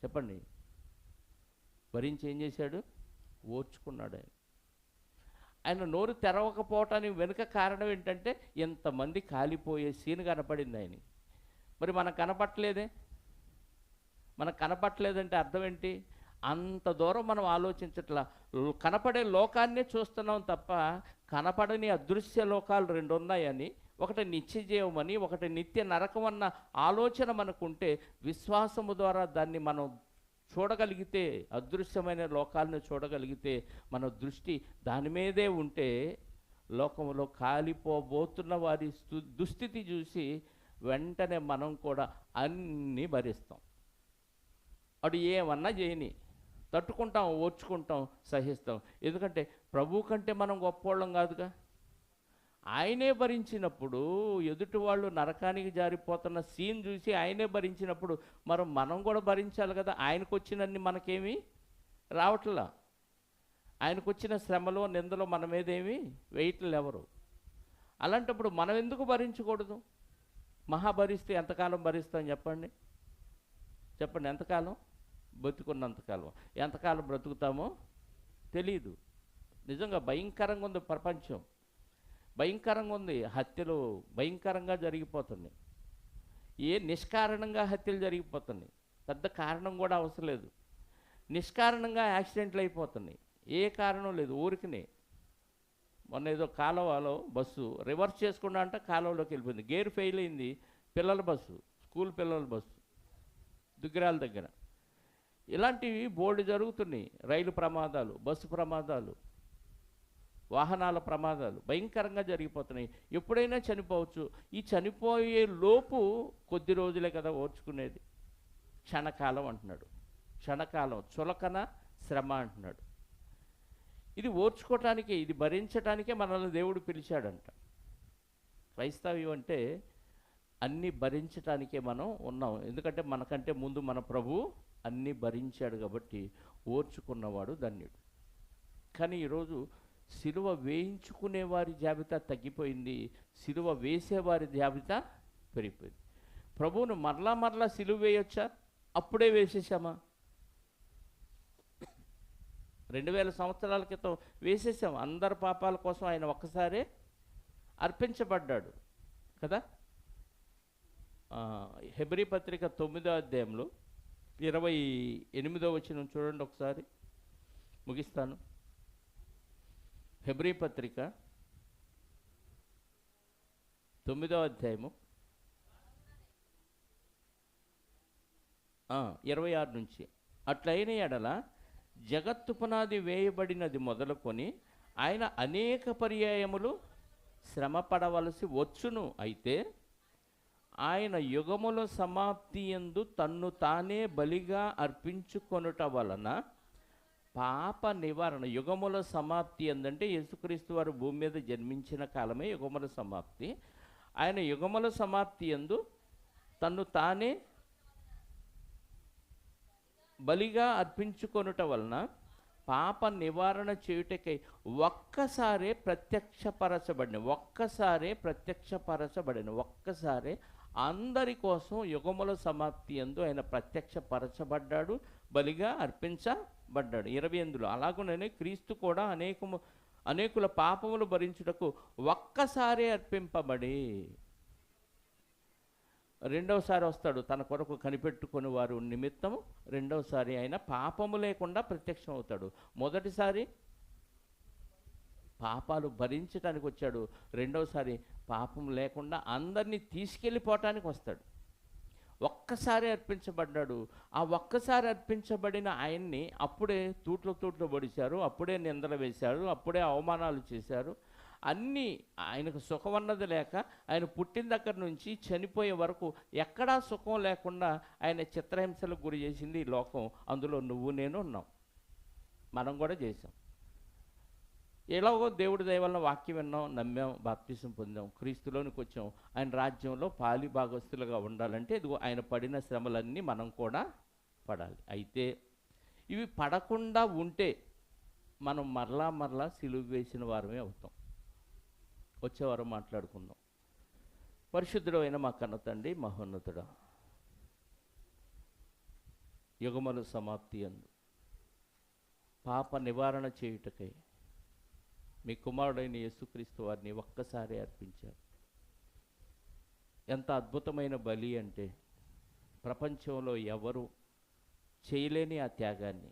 Speaker 1: చెప్పండి, భరించి ఏం చేశాడు? ఓర్చుకున్నాడు ఆయన. ఆయన నోరు తెరవకపోవటానికి వెనుక కారణం ఏంటంటే ఎంతమంది కాలిపోయే సీన్ కనపడింది ఆయన. మరి మనకు కనపట్లేదే? మనకు కనపట్లేదంటే అర్థం ఏంటి? అంత దూరం మనం ఆలోచించట్లా. కనపడే లోకాన్నే చూస్తున్నాం తప్ప కనపడని అదృశ్య లోకాలు రెండు ఉన్నాయని, ఒకటి నిత్యజీవం అని, ఒకటి నిత్య నరకం అన్న ఆలోచన మనకుంటే విశ్వాసము ద్వారా దాన్ని మనం చూడగలిగితే, అదృశ్యమైన లోకాలను చూడగలిగితే, మన దృష్టి దాని మీదే ఉంటే, లోకంలో కాలిపోబోతున్న వారి దుస్థితి చూసి వెంటనే మనం కూడా అన్నీ భరిస్తాం. అటు ఏమన్నా చేయని తట్టుకుంటాం, ఓర్చుకుంటాం, సహిస్తాం. ఎందుకంటే ప్రభు కంటే మనం గొప్పోళ్ళం కాదుగా. ఆయనే భరించినప్పుడు, ఎదుటి వాళ్ళు నరకానికి జారిపోతున్న సీన్ చూసి ఆయనే భరించినప్పుడు మనం కూడా భరించాలి కదా. ఆయనకు వచ్చినన్ని మనకేమీ రావట్లా. ఆయనకు వచ్చిన శ్రమలో, నిందలో మన మీద ఏమీ వేయట్లేదు ఎవరు. అలాంటప్పుడు మనం ఎందుకు భరించకూడదు? మహాభరిస్తే ఎంతకాలం భరిస్తాం చెప్పండి? చెప్పండి, ఎంతకాలం? బతుకున్నంతకాలం. ఎంతకాలం బ్రతుకుతామో తెలియదు. నిజంగా భయంకరంగా ఉంది ప్రపంచం, భయంకరంగా ఉంది. హత్యలు భయంకరంగా జరిగిపోతున్నాయి. నిష్కారణంగా హత్యలు జరిగిపోతున్నాయి. పెద్ద కారణం కూడా అవసరం లేదు. నిష్కారణంగా యాక్సిడెంట్లు అయిపోతున్నాయి. ఏ కారణం లేదు, ఊరికినే. మొన్న ఏదో కాలువలో బస్సు రివర్స్ చేసుకుండా అంటే కాలువలోకి వెళ్ళిపోయింది. గేర్ ఫెయిల్ అయింది. పిల్లల బస్సు, స్కూల్ పిల్లల బస్సు, దుగ్గిరాల దగ్గర. ఇలాంటివి బోల్డ్ జరుగుతున్నాయి. రైలు ప్రమాదాలు, బస్సు ప్రమాదాలు, వాహనాల ప్రమాదాలు భయంకరంగా జరిగిపోతున్నాయి. ఎప్పుడైనా చనిపోవచ్చు. ఈ చనిపోయే లోపు కొద్ది రోజులే కదా ఓర్చుకునేది. క్షణకాలం అంటున్నాడు. క్షణకాలం, చులకన, శ్రమ అంటున్నాడు. ఇది ఓర్చుకోవటానికే, ఇది భరించటానికే మనల్ని దేవుడు పిలిచాడంట. క్రైస్తవ్యం అంటే అన్నీ భరించటానికే మనం ఉన్నాం. ఎందుకంటే మనకంటే ముందు మన ప్రభు అన్నీ భరించాడు కాబట్టి ఓర్చుకున్నవాడు ధన్యుడు. కానీ ఈరోజు సిలువ వేయించుకునే వారి జాబితా తగ్గిపోయింది, సిలువ వేసేవారి జాబితా పెరిగిపోయింది. ప్రభువును మరలా సిలువ వేయొచ్చా? అప్పుడే వేసేసామా? 2000 సంవత్సరాల క్రితం వేసేసాం. అందరి పాపాల కోసం ఆయన ఒక్కసారే అర్పించబడ్డాడు కదా. హెబ్రీ పత్రిక 9వ అధ్యాయంలో 28వ వచనం చూడండి ఒకసారి, ముగిస్తాను. హెబ్రీ పత్రిక 9వ అధ్యాయము 26 నుంచి. అట్లయిన ఎడల జగత్తు పునాది వేయబడినది మొదలుకొని ఆయన అనేక పర్యాయములు శ్రమ పడవలసి వచ్చును. అయితే ఆయన యుగముల సమాప్తి యందు తన్ను తానే బలిగా అర్పించుకొనుట వలన పాప నివారణ. యుగముల సమాప్తి ఏందంటే యేసుక్రీస్తు వారు భూమి మీద జన్మించిన కాలమే యుగముల సమాప్తి. ఆయన యుగముల సమాప్తి యందు తన్ను తానే బలిగా అర్పించుకొనుట వలన పాప నివారణ చేయుటకై ఒక్కసారే ప్రత్యక్షపరచబడిన ఒక్కసారే అందరి కోసం యుగముల సమాప్తి యందు ఆయన ప్రత్యక్షపరచబడ్డాడు, బలిగా అర్పించబడ్డాడు. 28లో అలాగుననే క్రీస్తు కూడా అనేకుల పాపములు భరించుటకు ఒక్కసారే అర్పింపబడి రెండవసారి వస్తాడు తన కొరకు కనిపెట్టుకుని వారు నిమిత్తము. రెండవసారి ఆయన పాపము లేకుండా ప్రత్యక్షం అవుతాడు. మొదటిసారి పాపాలు భరించడానికి వచ్చాడు, రెండవసారి పాపం లేకుండా అందరినీ తీసుకెళ్ళిపోవటానికి వస్తాడు. ఒక్కసారి అర్పించబడ్డాడు. ఆ ఒక్కసారి అర్పించబడిన ఆయన్ని అప్పుడే తూట్లు పొడిచారు, అప్పుడే నిందలు వేశారు, అప్పుడే అవమానాలు చేశారు. అన్నీ ఆయనకు సుఖం అన్నది లేక ఆయన పుట్టిన దగ్గర నుంచి చనిపోయే వరకు ఎక్కడా సుఖం లేకుండా ఆయన చిత్రహింసలకు గురి చేసింది ఈ లోకం. అందులో నువ్వు నేను ఉన్నాం, మనం కూడా చేసాం. ఎలాగో దేవుడి దయ వలన వాక్యం విన్నాం, నమ్మాం, బాప్తిసం పొందాం, క్రీస్తులోనికి వచ్చాం. ఆయన రాజ్యంలో పాలి భాగస్తులుగా ఉండాలంటే ఇదిగో ఆయన పడిన శ్రమలన్నీ మనం కూడా పడాలి. అయితే ఇవి పడకుండా ఉంటే మనం మరలా సిలువ వేసిన వారమే అవుతాం. వచ్చేవారం మాట్లాడుకుందాం. పరిశుద్ధుడు అయిన మా కన్న తండ్రి, మహోన్నతుడా, యుగముల సమాప్తి అందు పాప నివారణ చేయుటకై మీ కుమారుడైన యేసుక్రీస్తు వారిని ఒక్కసారి అర్పించారు. ఎంత అద్భుతమైన బలి అంటే, ప్రపంచంలో ఎవరు చేయలేని ఆ త్యాగాన్ని,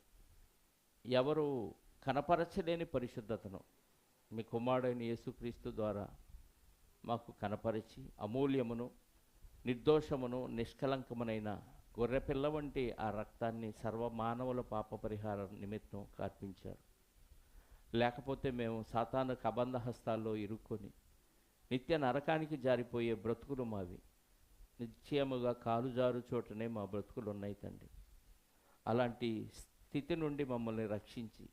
Speaker 1: ఎవరు కనపరచలేని పరిశుద్ధతను మీ కుమారుడైన యేసుక్రీస్తు ద్వారా మాకు కనపరిచి, అమూల్యమును, నిర్దోషమును, నిష్కలంకమునైన గొర్రెపిల్ల వంటి ఆ రక్తాన్ని సర్వమానవుల పాప పరిహార నిమిత్తం కార్పించారు. లేకపోతే మేము సాతాను కబంధ హస్తాల్లో ఇరుక్కొని నిత్య నరకానికి జారిపోయే బ్రతుకులు మావి. నిశ్చయముగా కాలుజారు చోటనే మా బ్రతుకులు ఉన్నాయి తండ్రి. అలాంటి స్థితి నుండి మమ్మల్ని రక్షించి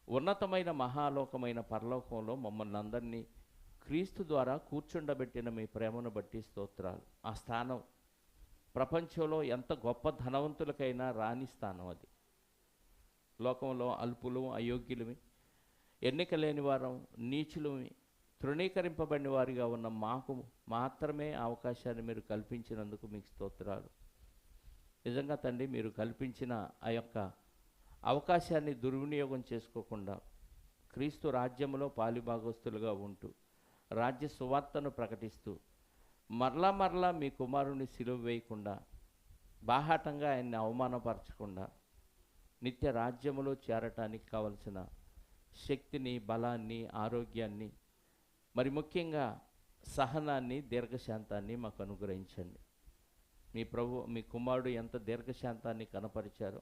Speaker 1: ఉన్నతమైన మహాలోకమైన పరలోకంలో మమ్మల్ని అందరినీ క్రీస్తు ద్వారా కూర్చుండబెట్టిన మీ ప్రేమను బట్టి స్తోత్రాలు. ఆ స్థానం ప్రపంచంలో ఎంత గొప్ప ధనవంతులకైనా రాని స్థానం అది. లోకంలో అల్పులు, అయోగ్యులమి, ఎన్నిక లేని వారం, నీచులమి, తృణీకరింపబడిన వారిగా ఉన్న మాకు మాత్రమే అవకాశాన్ని మీరు కల్పించినందుకు మీకు స్తోత్రాలు. నిజంగా తండ్రి, మీరు కల్పించిన ఆ యొక్క అవకాశాన్ని దుర్వినియోగం చేసుకోకుండా క్రీస్తు రాజ్యంలో పాలిభాగస్తులుగా ఉంటూ రాజ్య సువార్తను ప్రకటిస్తూ మరలా మీ కుమారుని సిలువ వేయకుండా, బాహాటంగా ఆయన్ని అవమానపరచకుండా నిత్య రాజ్యములో చేరటానికి కావలసిన శక్తిని, బలాన్ని, ఆరోగ్యాన్ని, మరి ముఖ్యంగా సహనాన్ని, దీర్ఘశాంతాన్ని మాకు అనుగ్రహించండి. మీ కుమారుడు ఎంత దీర్ఘశాంతాన్ని కనపరిచారో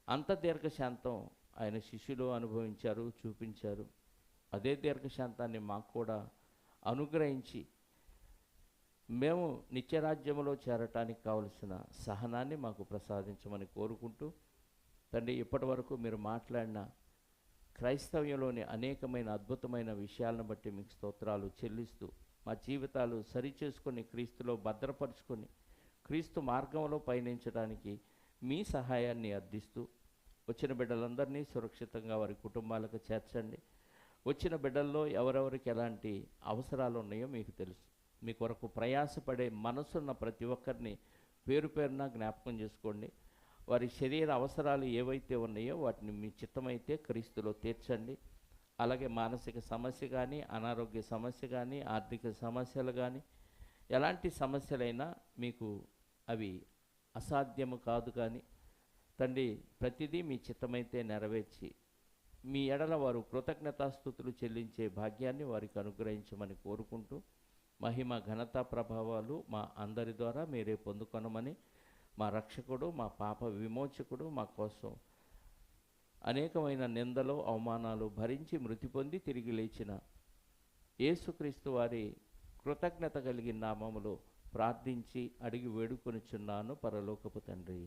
Speaker 1: అంత దీర్ఘశాంతం ఆయన శిష్యులు అనుభవించారు, చూపించారు. అదే దీర్ఘశాంతాన్ని మాకు కూడా అనుగ్రహించి మేము నిత్యరాజ్యములో చేరటానికి కావలసిన సహనాన్ని మాకు ప్రసాదించమని కోరుకుంటూ, తండ్రి, ఇప్పటి వరకు మీరు మాట్లాడిన క్రైస్తవ్యంలోని అనేకమైన అద్భుతమైన విషయాలను బట్టి మీకు స్తోత్రాలు చెల్లిస్తూ, మా జీవితాలు సరిచేసుకొని క్రీస్తులో భద్రపరుచుకొని క్రీస్తు మార్గంలో పయనించడానికి మీ సహాయాన్ని అర్థిస్తూ, వచ్చిన బిడ్డలందరినీ సురక్షితంగా వారి కుటుంబాలకు చేర్చండి. వచ్చిన బిడ్డల్లో ఎవరెవరికి ఎలాంటి అవసరాలు ఉన్నాయో మీకు తెలుసు. మీ కొరకు ప్రయాసపడే మనసున్న ప్రతి ఒక్కరిని పేరు పేరున జ్ఞాపకం చేసుకోండి. వారి శరీర అవసరాలు ఏవైతే ఉన్నాయో వాటిని మీ చిత్తమైతే క్రీస్తులో తీర్చండి. అలాగే మానసిక సమస్య కానీ, అనారోగ్య సమస్య కానీ, ఆర్థిక సమస్యలు కానీ, ఎలాంటి సమస్యలైనా మీకు అవి అసాధ్యము కాదు. కానీ తండ్రి, ప్రతిదీ మీ చిత్తమైతే నెరవేర్చి మీ ఎడల వారు కృతజ్ఞతాస్తుతులు చెల్లించే భాగ్యాన్ని వారికి అనుగ్రహించమని కోరుకుంటూ, మహిమ, ఘనత, ప్రభావాలు మా అందరి ద్వారా మీరే పొందుకొనమని, మా రక్షకుడు, మా పాప విమోచకుడు, మా కోసం అనేకమైన నిందలు, అవమానాలు భరించి మృతి పొంది తిరిగి లేచిన యేసుక్రీస్తు వారి కృతజ్ఞత కలిగిన నామములో ప్రార్థించి అడిగి వేడుకొనుచున్నాను, పరలోకపు తండ్రి.